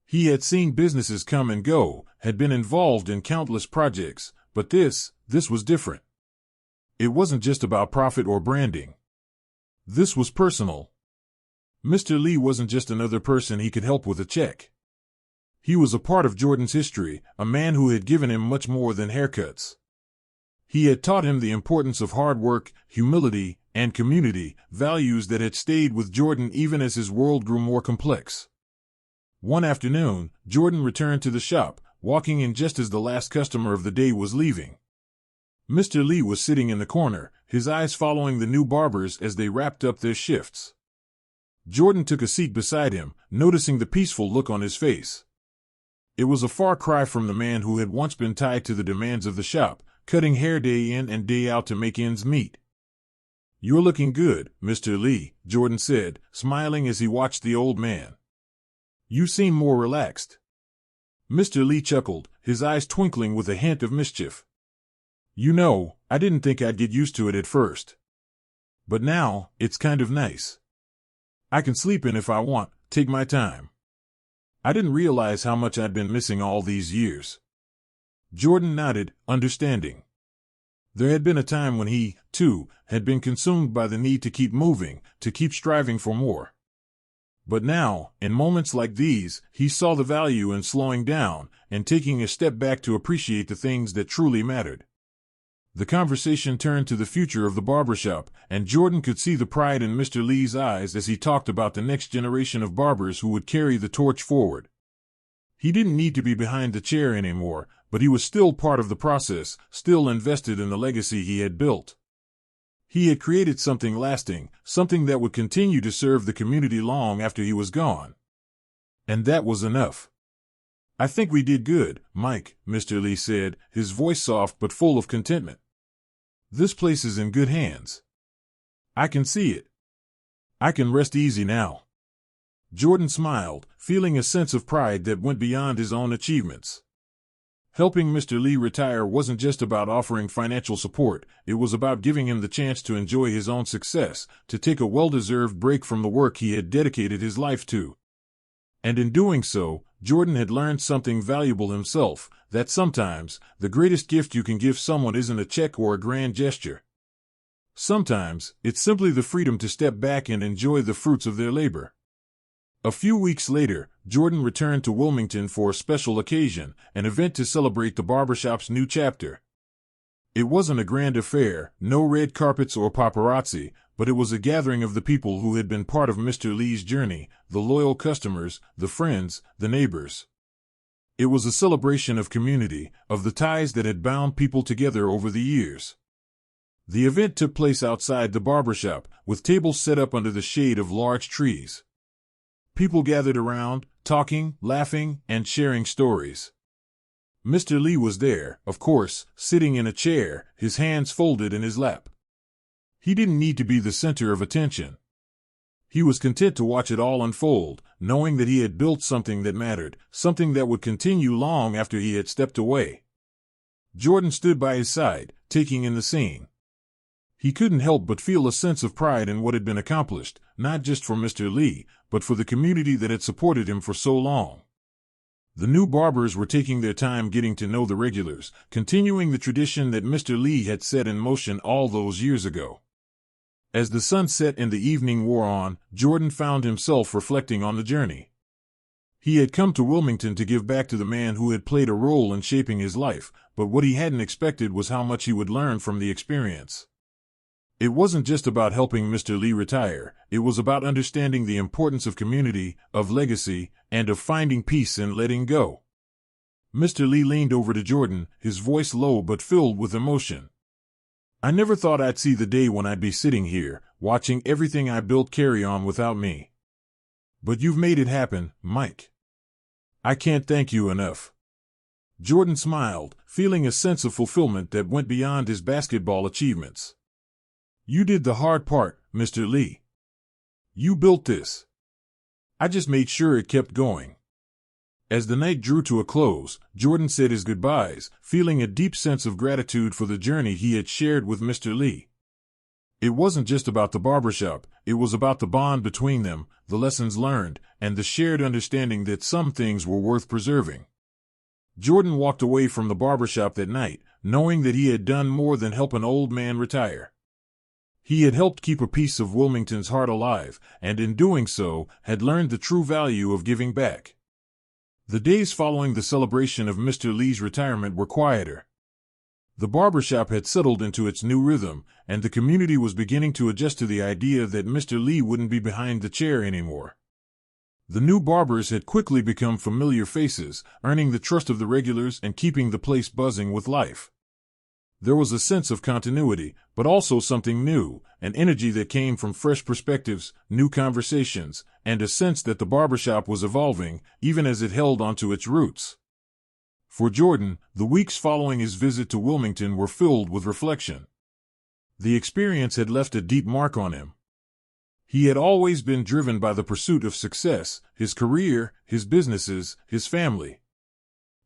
He had seen businesses come and go, had been involved in countless projects, but this was different. It wasn't just about profit or branding. This was personal. Mr. Lee wasn't just another person he could help with a check. He was a part of Jordan's history, a man who had given him much more than haircuts. He had taught him the importance of hard work, humility, and community, values that had stayed with Jordan even as his world grew more complex. One afternoon, Jordan returned to the shop, walking in just as the last customer of the day was leaving. Mr. Lee was sitting in the corner, his eyes following the new barbers as they wrapped up their shifts. Jordan took a seat beside him, noticing the peaceful look on his face. It was a far cry from the man who had once been tied to the demands of the shop, cutting hair day in and day out to make ends meet. "You're looking good, Mr. Lee," Jordan said, smiling as he watched the old man. "You seem more relaxed." Mr. Lee chuckled, his eyes twinkling with a hint of mischief. "You know, I didn't think I'd get used to it at first. But now, it's kind of nice. I can sleep in if I want, take my time. I didn't realize how much I'd been missing all these years." Jordan nodded, understanding. There had been a time when he, too, had been consumed by the need to keep moving, to keep striving for more. But now, in moments like these, he saw the value in slowing down and taking a step back to appreciate the things that truly mattered. The conversation turned to the future of the barbershop, and Jordan could see the pride in Mr. Lee's eyes as he talked about the next generation of barbers who would carry the torch forward. He didn't need to be behind the chair anymore, but he was still part of the process, still invested in the legacy he had built. He had created something lasting, something that would continue to serve the community long after he was gone. And that was enough. "I think we did good, Mike," Mr. Lee said, his voice soft but full of contentment. "This place is in good hands. I can see it. I can rest easy now." Jordan smiled, feeling a sense of pride that went beyond his own achievements. Helping Mr. Lee retire wasn't just about offering financial support, it was about giving him the chance to enjoy his own success, to take a well-deserved break from the work he had dedicated his life to. And in doing so, Jordan had learned something valuable himself, that sometimes, the greatest gift you can give someone isn't a check or a grand gesture. Sometimes, it's simply the freedom to step back and enjoy the fruits of their labor. A few weeks later, Jordan returned to Wilmington for a special occasion, an event to celebrate the barbershop's new chapter. It wasn't a grand affair, no red carpets or paparazzi, but it was a gathering of the people who had been part of Mr. Lee's journey, the loyal customers, the friends, the neighbors. It was a celebration of community, of the ties that had bound people together over the years. The event took place outside the barbershop, with tables set up under the shade of large trees. People gathered around, talking, laughing, and sharing stories. Mr. Lee was there, of course, sitting in a chair, his hands folded in his lap. He didn't need to be the center of attention. He was content to watch it all unfold, knowing that he had built something that mattered, something that would continue long after he had stepped away. Jordan stood by his side, taking in the scene. He couldn't help but feel a sense of pride in what had been accomplished, not just for Mr. Lee, but for the community that had supported him for so long. The new barbers were taking their time getting to know the regulars, continuing the tradition that Mr. Lee had set in motion all those years ago. As the sun set and the evening wore on, Jordan found himself reflecting on the journey. He had come to Wilmington to give back to the man who had played a role in shaping his life, but what he hadn't expected was how much he would learn from the experience. It wasn't just about helping Mr. Lee retire, it was about understanding the importance of community, of legacy, and of finding peace in letting go. Mr. Lee leaned over to Jordan, his voice low but filled with emotion. "I never thought I'd see the day when I'd be sitting here, watching everything I built carry on without me. But you've made it happen, Mike. I can't thank you enough." Jordan smiled, feeling a sense of fulfillment that went beyond his basketball achievements. "You did the hard part, Mr. Lee. You built this. I just made sure it kept going." As the night drew to a close, Jordan said his goodbyes, feeling a deep sense of gratitude for the journey he had shared with Mr. Lee. It wasn't just about the barbershop, it was about the bond between them, the lessons learned, and the shared understanding that some things were worth preserving. Jordan walked away from the barbershop that night, knowing that he had done more than help an old man retire. He had helped keep a piece of Wilmington's heart alive, and in doing so, had learned the true value of giving back. The days following the celebration of Mr. Lee's retirement were quieter. The barbershop had settled into its new rhythm, and the community was beginning to adjust to the idea that Mr. Lee wouldn't be behind the chair anymore. The new barbers had quickly become familiar faces, earning the trust of the regulars and keeping the place buzzing with life. There was a sense of continuity, but also something new, an energy that came from fresh perspectives, new conversations, and a sense that the barbershop was evolving, even as it held onto its roots. For Jordan, the weeks following his visit to Wilmington were filled with reflection. The experience had left a deep mark on him. He had always been driven by the pursuit of success, his career, his businesses, his family.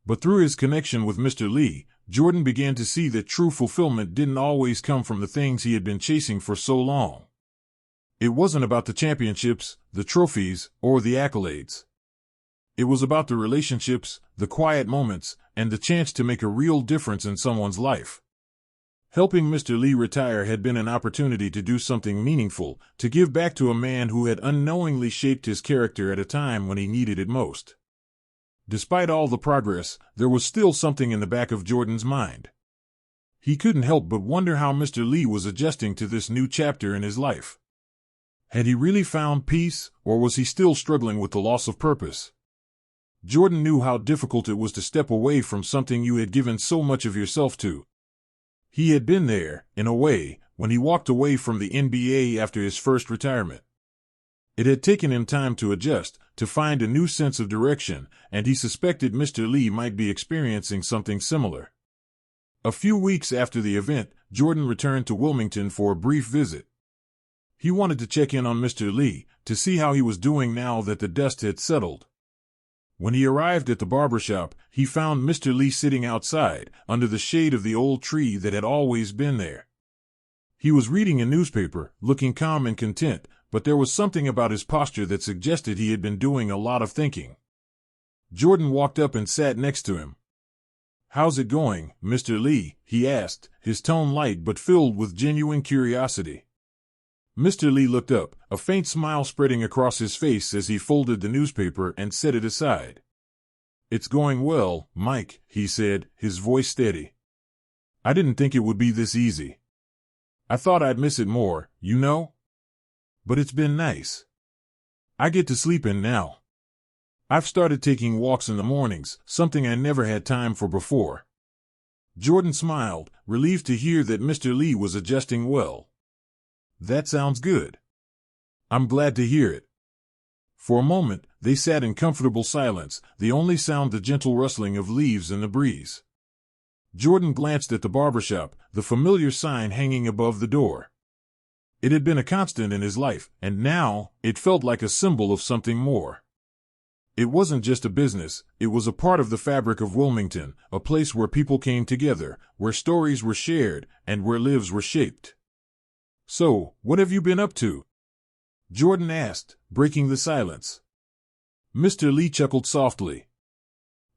But through his connection with Mr. Lee, Jordan began to see that true fulfillment didn't always come from the things he had been chasing for so long. It wasn't about the championships, the trophies, or the accolades. It was about the relationships, the quiet moments, and the chance to make a real difference in someone's life. Helping Mr. Lee retire had been an opportunity to do something meaningful, to give back to a man who had unknowingly shaped his character at a time when he needed it most. Despite all the progress, there was still something in the back of Jordan's mind. He couldn't help but wonder how Mr. Lee was adjusting to this new chapter in his life. Had he really found peace, or was he still struggling with the loss of purpose? Jordan knew how difficult it was to step away from something you had given so much of yourself to. He had been there, in a way, when he walked away from the NBA after his first retirement. It had taken him time to adjust, to find a new sense of direction, and he suspected Mr. Lee might be experiencing something similar. A few weeks after the event, Jordan returned to Wilmington for a brief visit. He wanted to check in on Mr. Lee, to see how he was doing now that the dust had settled. When he arrived at the barber shop, he found Mr. Lee sitting outside, under the shade of the old tree that had always been there. He was reading a newspaper, looking calm and content, but there was something about his posture that suggested he had been doing a lot of thinking. Jordan walked up and sat next to him. "How's it going, Mr. Lee?" he asked, his tone light but filled with genuine curiosity. Mr. Lee looked up, a faint smile spreading across his face as he folded the newspaper and set it aside. "It's going well, Mike," he said, his voice steady. "I didn't think it would be this easy. I thought I'd miss it more, you know? But it's been nice. I get to sleep in now. I've started taking walks in the mornings, something I never had time for before." Jordan smiled, relieved to hear that Mr. Lee was adjusting well. "That sounds good. I'm glad to hear it." For a moment, they sat in comfortable silence, the only sound the gentle rustling of leaves in the breeze. Jordan glanced at the barber shop, the familiar sign hanging above the door. It had been a constant in his life, and now, it felt like a symbol of something more. It wasn't just a business, it was a part of the fabric of Wilmington, a place where people came together, where stories were shared, and where lives were shaped. "So, what have you been up to?" Jordan asked, breaking the silence. Mr. Lee chuckled softly.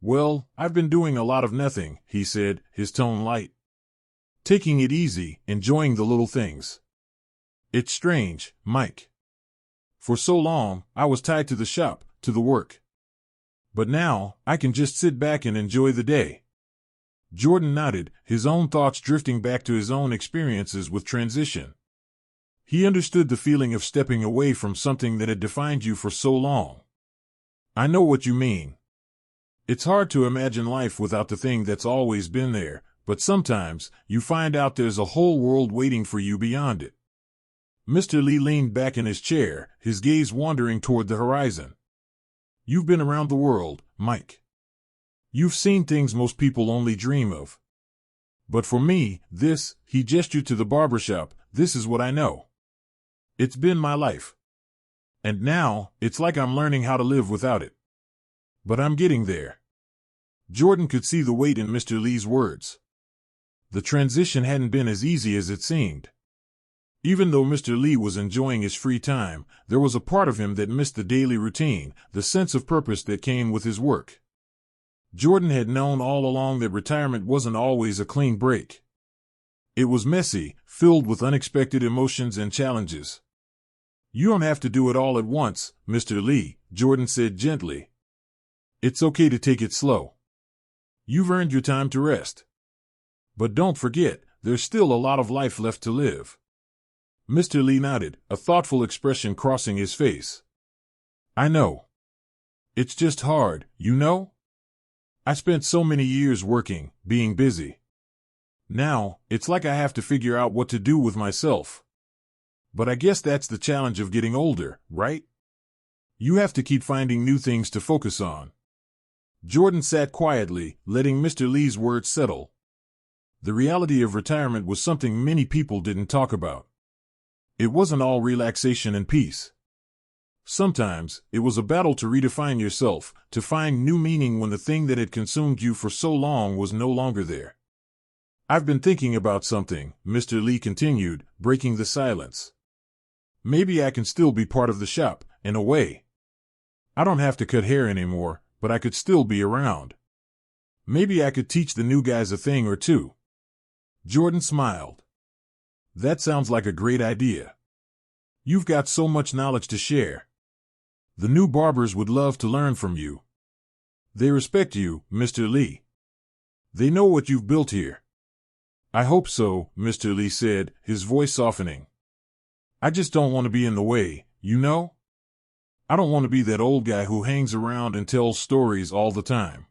"Well, I've been doing a lot of nothing," he said, his tone light. "Taking it easy, enjoying the little things. It's strange, Mike. For so long, I was tied to the shop, to the work. But now, I can just sit back and enjoy the day." Jordan nodded, his own thoughts drifting back to his own experiences with transition. He understood the feeling of stepping away from something that had defined you for so long. "I know what you mean. It's hard to imagine life without the thing that's always been there, but sometimes, you find out there's a whole world waiting for you beyond it." Mr. Lee leaned back in his chair, his gaze wandering toward the horizon. "You've been around the world, Mike. You've seen things most people only dream of. But for me, he gestured to the barber shop, "this is what I know. It's been my life. And now, it's like I'm learning how to live without it. But I'm getting there." Jordan could see the weight in Mr. Lee's words. The transition hadn't been as easy as it seemed. Even though Mr. Lee was enjoying his free time, there was a part of him that missed the daily routine, the sense of purpose that came with his work. Jordan had known all along that retirement wasn't always a clean break. It was messy, filled with unexpected emotions and challenges. "You don't have to do it all at once, Mr. Lee," Jordan said gently. "It's okay to take it slow. You've earned your time to rest. But don't forget, there's still a lot of life left to live." Mr. Lee nodded, a thoughtful expression crossing his face. "I know. It's just hard, you know? I spent so many years working, being busy. Now, it's like I have to figure out what to do with myself. But I guess that's the challenge of getting older, right? You have to keep finding new things to focus on." Jordan sat quietly, letting Mr. Lee's words settle. The reality of retirement was something many people didn't talk about. It wasn't all relaxation and peace. Sometimes, it was a battle to redefine yourself, to find new meaning when the thing that had consumed you for so long was no longer there. "I've been thinking about something," Mr. Lee continued, breaking the silence. "Maybe I can still be part of the shop, in a way. I don't have to cut hair anymore, but I could still be around. Maybe I could teach the new guys a thing or two." Jordan smiled. "That sounds like a great idea. You've got so much knowledge to share. The new barbers would love to learn from you. They respect you, Mr. Lee. They know what you've built here." I hope so, Mr. Lee said, his voice softening. I just don't want to be in the way, you know? I don't want to be that old guy who hangs around and tells stories all the time.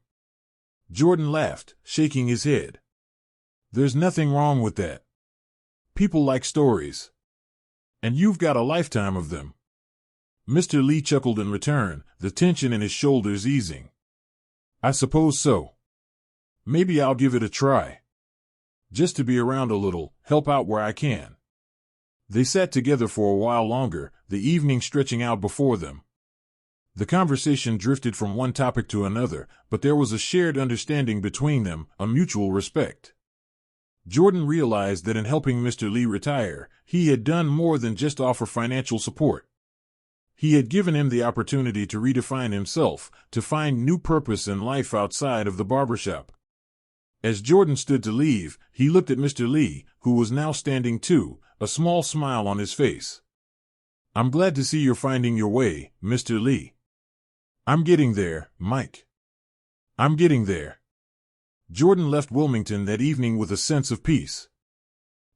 Jordan laughed, shaking his head. There's nothing wrong with that. People like stories. And you've got a lifetime of them. Mr. Lee chuckled in return, the tension in his shoulders easing. I suppose so. Maybe I'll give it a try. Just to be around a little, help out where I can. They sat together for a while longer, the evening stretching out before them. The conversation drifted from one topic to another, but there was a shared understanding between them, a mutual respect. Jordan realized that in helping Mr. Lee retire, he had done more than just offer financial support. He had given him the opportunity to redefine himself, to find new purpose in life outside of the barbershop. As Jordan stood to leave, he looked at Mr. Lee, who was now standing too, a small smile on his face. I'm glad to see you're finding your way, Mr. Lee. I'm getting there, Mike. I'm getting there. Jordan left Wilmington that evening with a sense of peace.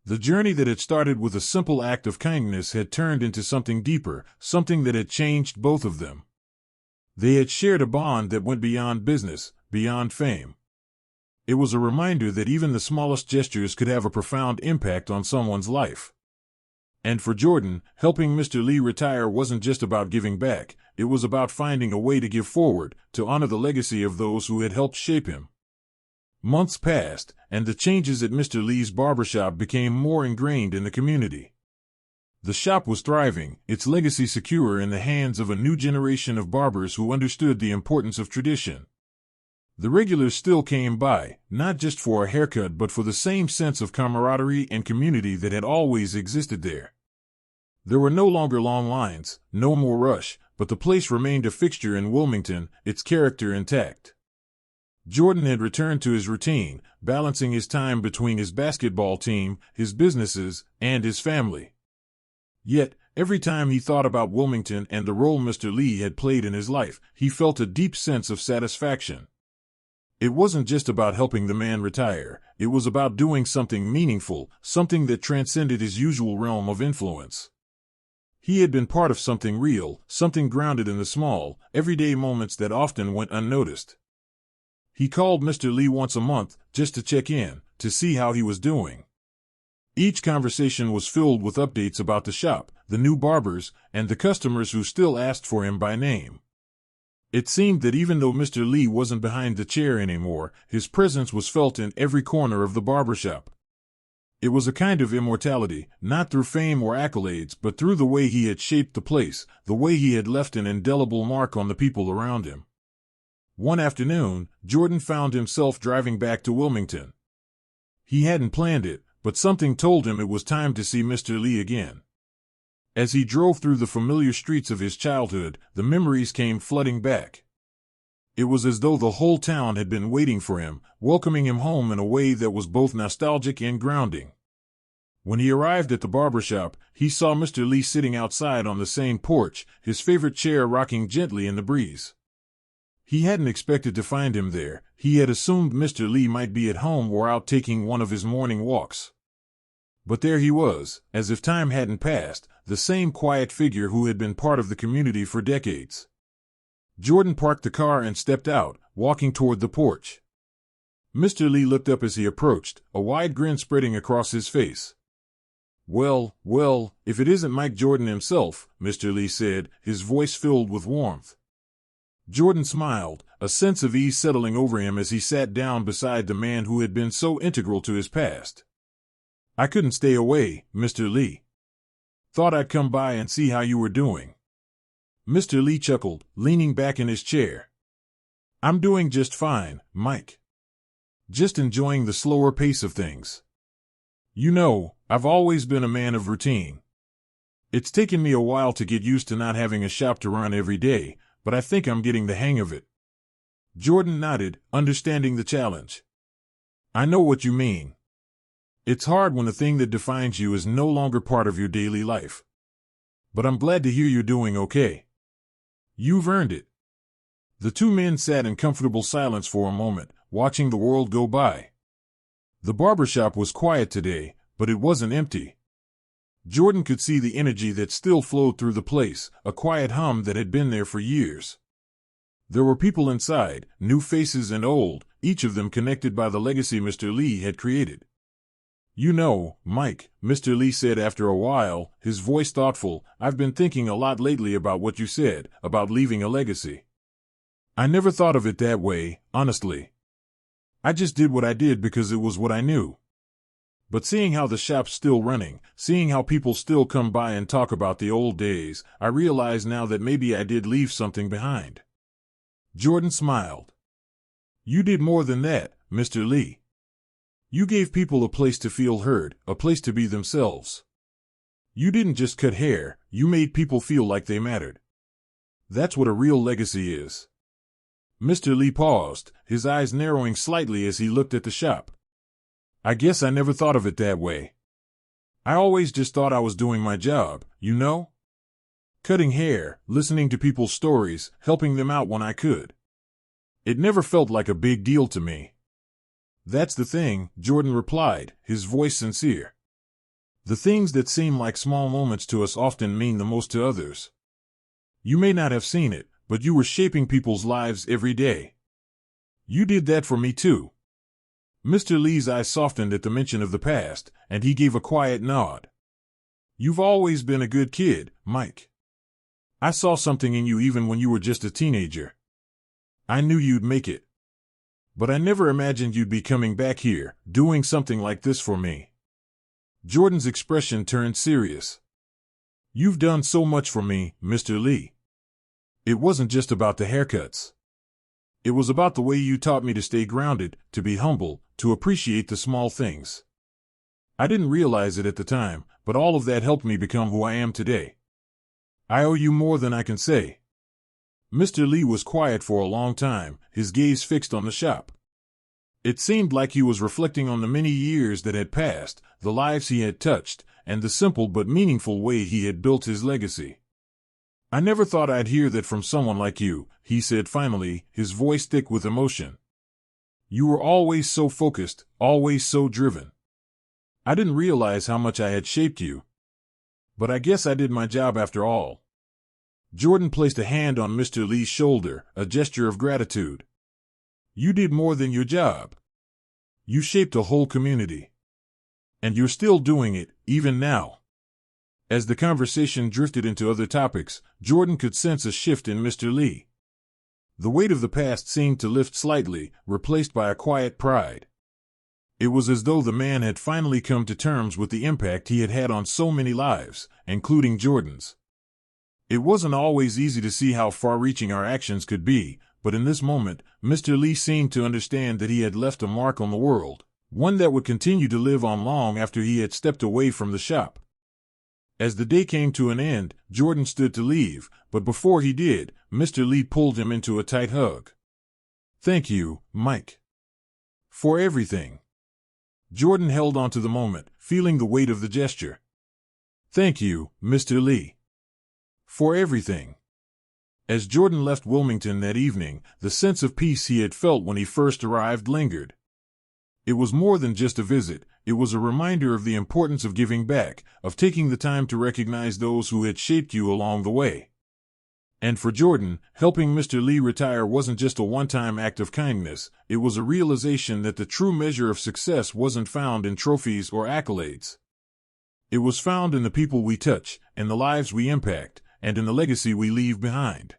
The journey that had started with a simple act of kindness had turned into something deeper, something that had changed both of them. They had shared a bond that went beyond business, beyond fame. It was a reminder that even the smallest gestures could have a profound impact on someone's life. And for Jordan, helping Mr. Lee retire wasn't just about giving back, it was about finding a way to give forward, to honor the legacy of those who had helped shape him. Months passed, and the changes at Mr. Lee's barbershop became more ingrained in the community. The shop was thriving, its legacy secure in the hands of a new generation of barbers who understood the importance of tradition. The regulars still came by, not just for a haircut but for the same sense of camaraderie and community that had always existed there. There were no longer long lines, no more rush, but the place remained a fixture in Wilmington, its character intact. Jordan had returned to his routine, balancing his time between his basketball team, his businesses, and his family. Yet, every time he thought about Wilmington and the role Mr. Lee had played in his life, he felt a deep sense of satisfaction. It wasn't just about helping the man retire, it was about doing something meaningful, something that transcended his usual realm of influence. He had been part of something real, something grounded in the small, everyday moments that often went unnoticed. He called Mr. Lee once a month, just to check in, to see how he was doing. Each conversation was filled with updates about the shop, the new barbers, and the customers who still asked for him by name. It seemed that even though Mr. Lee wasn't behind the chair anymore, his presence was felt in every corner of the barbershop. It was a kind of immortality, not through fame or accolades, but through the way he had shaped the place, the way he had left an indelible mark on the people around him. One afternoon, Jordan found himself driving back to Wilmington. He hadn't planned it, but something told him it was time to see Mr. Lee again. As he drove through the familiar streets of his childhood, the memories came flooding back. It was as though the whole town had been waiting for him, welcoming him home in a way that was both nostalgic and grounding. When he arrived at the barbershop, he saw Mr. Lee sitting outside on the same porch, his favorite chair rocking gently in the breeze. He hadn't expected to find him there. He had assumed Mr. Lee might be at home or out taking one of his morning walks. But there he was, as if time hadn't passed, the same quiet figure who had been part of the community for decades. Jordan parked the car and stepped out, walking toward the porch. Mr. Lee looked up as he approached, a wide grin spreading across his face. Well, if it isn't Mike Jordan himself," Mr. Lee said, his voice filled with warmth. Jordan smiled, a sense of ease settling over him as he sat down beside the man who had been so integral to his past. "I couldn't stay away, Mr. Lee. Thought I'd come by and see how you were doing." Mr. Lee chuckled, leaning back in his chair. "I'm doing just fine, Mike. Just enjoying the slower pace of things. You know, I've always been a man of routine. It's taken me a while to get used to not having a shop to run every day, but I think I'm getting the hang of it." Jordan nodded, understanding the challenge. "I know what you mean. It's hard when the thing that defines you is no longer part of your daily life. But I'm glad to hear you're doing okay. You've earned it." The two men sat in comfortable silence for a moment, watching the world go by. The barber shop was quiet today, but it wasn't empty. Jordan could see the energy that still flowed through the place, a quiet hum that had been there for years. There were people inside, new faces and old, each of them connected by the legacy Mr. Lee had created. "You know, Mike," Mr. Lee said after a while, his voice thoughtful, "I've been thinking a lot lately about what you said, about leaving a legacy. I never thought of it that way, honestly. I just did what I did because it was what I knew. But seeing how the shop's still running, seeing how people still come by and talk about the old days, I realize now that maybe I did leave something behind." Jordan smiled. "You did more than that, Mr. Lee. You gave people a place to feel heard, a place to be themselves. You didn't just cut hair, you made people feel like they mattered. That's what a real legacy is." Mr. Lee paused, his eyes narrowing slightly as he looked at the shop. "I guess I never thought of it that way. I always just thought I was doing my job, you know? Cutting hair, listening to people's stories, helping them out when I could. It never felt like a big deal to me." "That's the thing," Jordan replied, his voice sincere. "The things that seem like small moments to us often mean the most to others. You may not have seen it, but you were shaping people's lives every day. You did that for me too." Mr. Lee's eyes softened at the mention of the past, and he gave a quiet nod. "You've always been a good kid, Mike. I saw something in you even when you were just a teenager. I knew you'd make it. But I never imagined you'd be coming back here, doing something like this for me." Jordan's expression turned serious. "You've done so much for me, Mr. Lee. It wasn't just about the haircuts. It was about the way you taught me to stay grounded, to be humble, to appreciate the small things. I didn't realize it at the time, but all of that helped me become who I am today. I owe you more than I can say." Mr. Lee was quiet for a long time, his gaze fixed on the shop. It seemed like he was reflecting on the many years that had passed, the lives he had touched, and the simple but meaningful way he had built his legacy. "I never thought I'd hear that from someone like you," he said finally, his voice thick with emotion. "You were always so focused, always so driven. I didn't realize how much I had shaped you. But I guess I did my job after all." Jordan placed a hand on Mr. Lee's shoulder, a gesture of gratitude. "You did more than your job. You shaped a whole community. And you're still doing it, even now." As the conversation drifted into other topics, Jordan could sense a shift in Mr. Lee. The weight of the past seemed to lift slightly, replaced by a quiet pride. It was as though the man had finally come to terms with the impact he had had on so many lives, including Jordan's. It wasn't always easy to see how far-reaching our actions could be, but in this moment, Mr. Lee seemed to understand that he had left a mark on the world, one that would continue to live on long after he had stepped away from the shop. As the day came to an end, Jordan stood to leave, but before he did, Mr. Lee pulled him into a tight hug. "Thank you, Mike. For everything." Jordan held on to the moment, feeling the weight of the gesture. "Thank you, Mr. Lee. For everything." As Jordan left Wilmington that evening, the sense of peace he had felt when he first arrived lingered. It was more than just a visit, it was a reminder of the importance of giving back, of taking the time to recognize those who had shaped you along the way. And for Jordan, helping Mr. Lee retire wasn't just a one-time act of kindness, it was a realization that the true measure of success wasn't found in trophies or accolades. It was found in the people we touch, in the lives we impact, and in the legacy we leave behind.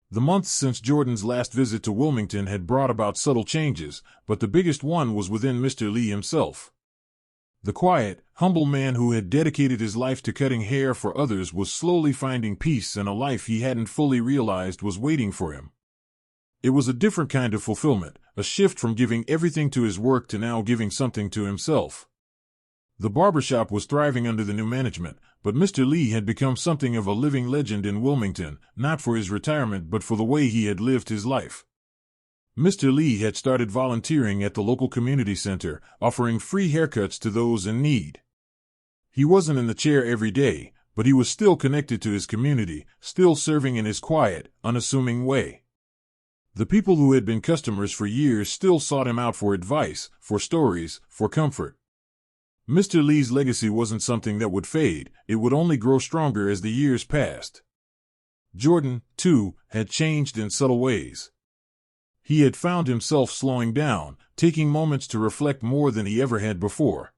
The months since Jordan's last visit to Wilmington had brought about subtle changes, but the biggest one was within Mr. Lee himself. The quiet, humble man who had dedicated his life to cutting hair for others was slowly finding peace in a life he hadn't fully realized was waiting for him. It was a different kind of fulfillment, a shift from giving everything to his work to now giving something to himself. The barbershop was thriving under the new management, but Mr. Lee had become something of a living legend in Wilmington, not for his retirement but for the way he had lived his life. Mr. Lee had started volunteering at the local community center, offering free haircuts to those in need. He wasn't in the chair every day, but he was still connected to his community, still serving in his quiet, unassuming way. The people who had been customers for years still sought him out for advice, for stories, for comfort. Mr. Lee's legacy wasn't something that would fade, it would only grow stronger as the years passed. Jordan, too, had changed in subtle ways. He had found himself slowing down, taking moments to reflect more than he ever had before.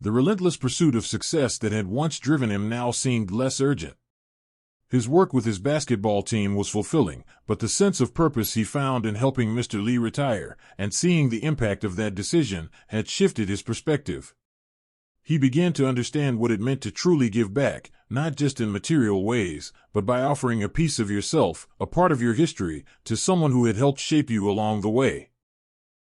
The relentless pursuit of success that had once driven him now seemed less urgent. His work with his basketball team was fulfilling, but the sense of purpose he found in helping Mr. Lee retire, and seeing the impact of that decision, had shifted his perspective. He began to understand what it meant to truly give back, not just in material ways, but by offering a piece of yourself, a part of your history, to someone who had helped shape you along the way.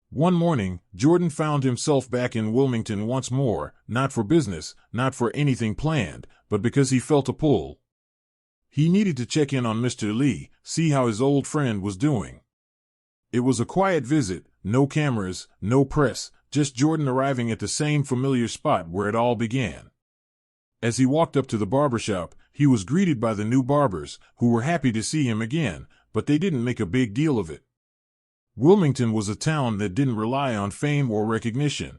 One morning, Jordan found himself back in Wilmington once more, not for business, not for anything planned, but because he felt a pull. He needed to check in on Mr. Lee, see how his old friend was doing. It was a quiet visit, no cameras, no press, just Jordan arriving at the same familiar spot where it all began. As he walked up to the barbershop, he was greeted by the new barbers, who were happy to see him again, but they didn't make a big deal of it. Wilmington was a town that didn't rely on fame or recognition.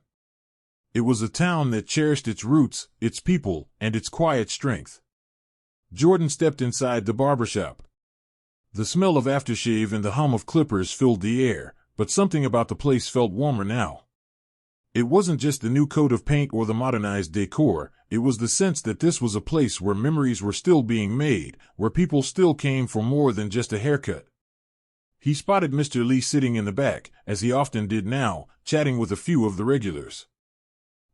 It was a town that cherished its roots, its people, and its quiet strength. Jordan stepped inside the barbershop. The smell of aftershave and the hum of clippers filled the air, but something about the place felt warmer now. It wasn't just the new coat of paint or the modernized decor, it was the sense that this was a place where memories were still being made, where people still came for more than just a haircut. He spotted Mr. Lee sitting in the back, as he often did now, chatting with a few of the regulars.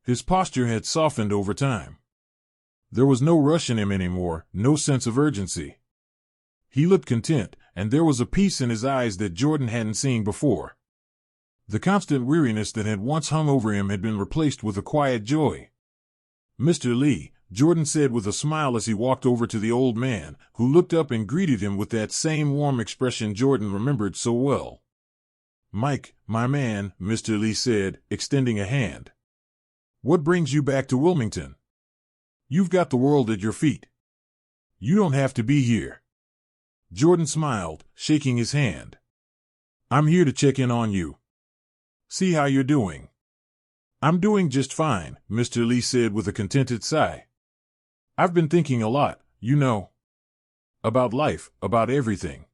His posture had softened over time. There was no rush in him anymore, no sense of urgency. He looked content, and there was a peace in his eyes that Jordan hadn't seen before. The constant weariness that had once hung over him had been replaced with a quiet joy. "Mr. Lee," Jordan said with a smile as he walked over to the old man, who looked up and greeted him with that same warm expression Jordan remembered so well. "Mike, my man," Mr. Lee said, extending a hand. "What brings you back to Wilmington? You've got the world at your feet. You don't have to be here." Jordan smiled, shaking his hand. "I'm here to check in on you. See how you're doing." "I'm doing just fine," Mr. Lee said with a contented sigh. "I've been thinking a lot, you know. About life, about everything.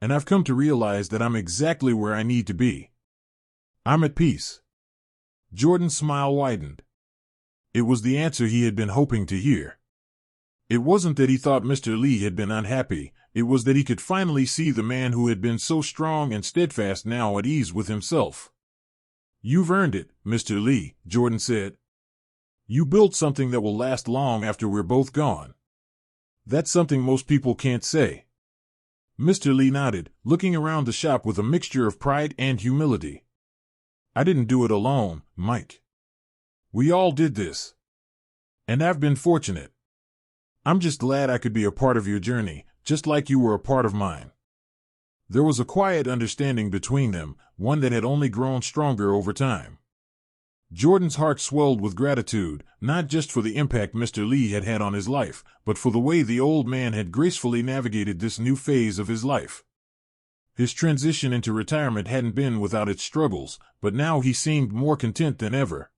And I've come to realize that I'm exactly where I need to be. I'm at peace." Jordan's smile widened. It was the answer he had been hoping to hear. It wasn't that he thought Mr. Lee had been unhappy, it was that he could finally see the man who had been so strong and steadfast now at ease with himself. "You've earned it, Mr. Lee," Jordan said. "You built something that will last long after we're both gone. That's something most people can't say." Mr. Lee nodded, looking around the shop with a mixture of pride and humility. "I didn't do it alone, Mike. We all did this. And I've been fortunate. I'm just glad I could be a part of your journey, just like you were a part of mine." There was a quiet understanding between them, one that had only grown stronger over time. Jordan's heart swelled with gratitude, not just for the impact Mr. Lee had had on his life, but for the way the old man had gracefully navigated this new phase of his life. His transition into retirement hadn't been without its struggles, but now he seemed more content than ever.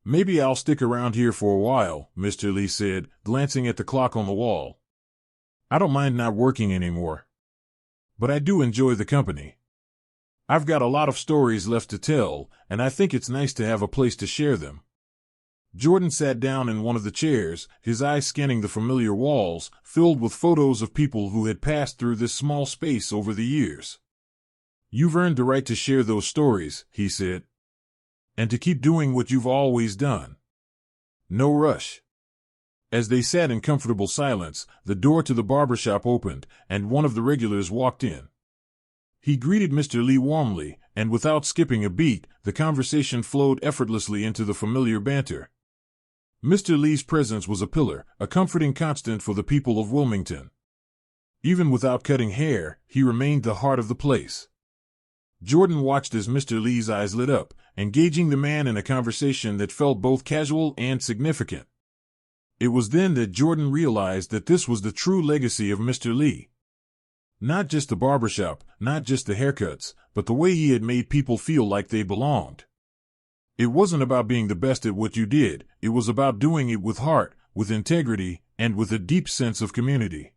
"Maybe I'll stick around here for a while," Mr. Lee said, glancing at the clock on the wall. "I don't mind not working anymore. But I do enjoy the company. I've got a lot of stories left to tell, and I think it's nice to have a place to share them." Jordan sat down in one of the chairs, his eyes scanning the familiar walls, filled with photos of people who had passed through this small space over the years. "You've earned the right to share those stories," he said. "And to keep doing what you've always done. No rush." As they sat in comfortable silence, the door to the barbershop opened, and one of the regulars walked in. He greeted Mr. Lee warmly, and without skipping a beat, the conversation flowed effortlessly into the familiar banter. Mr. Lee's presence was a pillar, a comforting constant for the people of Wilmington. Even without cutting hair, he remained the heart of the place. Jordan watched as Mr. Lee's eyes lit up, engaging the man in a conversation that felt both casual and significant. It was then that Jordan realized that this was the true legacy of Mr. Lee. Not just the barbershop, not just the haircuts, but the way he had made people feel like they belonged. It wasn't about being the best at what you did, it was about doing it with heart, with integrity, and with a deep sense of community.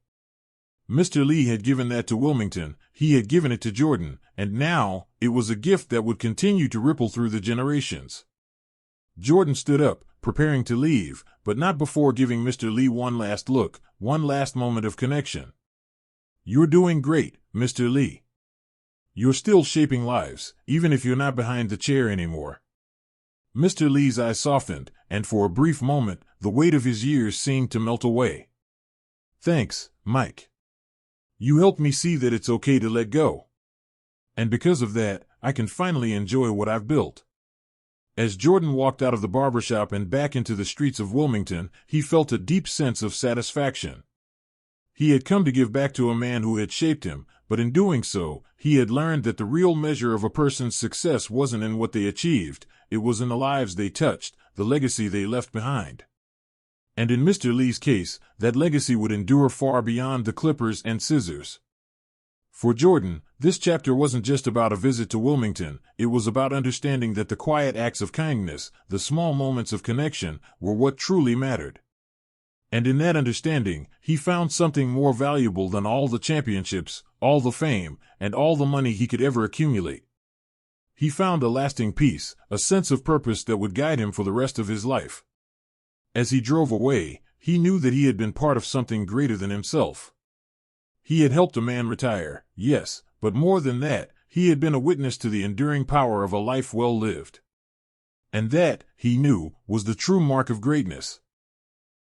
Mr. Lee had given that to Wilmington, he had given it to Jordan, and now, it was a gift that would continue to ripple through the generations. Jordan stood up, preparing to leave, but not before giving Mr. Lee one last look, one last moment of connection. "You're doing great, Mr. Lee. You're still shaping lives, even if you're not behind the chair anymore." Mr. Lee's eyes softened, and for a brief moment, the weight of his years seemed to melt away. "Thanks, Mike. You helped me see that it's okay to let go. And because of that, I can finally enjoy what I've built." As Jordan walked out of the barbershop and back into the streets of Wilmington, he felt a deep sense of satisfaction. He had come to give back to a man who had shaped him, but in doing so, he had learned that the real measure of a person's success wasn't in what they achieved, it was in the lives they touched, the legacy they left behind. And in Mr. Lee's case, that legacy would endure far beyond the clippers and scissors. For Jordan, this chapter wasn't just about a visit to Wilmington, it was about understanding that the quiet acts of kindness, the small moments of connection, were what truly mattered. And in that understanding, he found something more valuable than all the championships, all the fame, and all the money he could ever accumulate. He found a lasting peace, a sense of purpose that would guide him for the rest of his life. As he drove away, he knew that he had been part of something greater than himself. He had helped a man retire, yes, but more than that, he had been a witness to the enduring power of a life well lived. And that, he knew, was the true mark of greatness.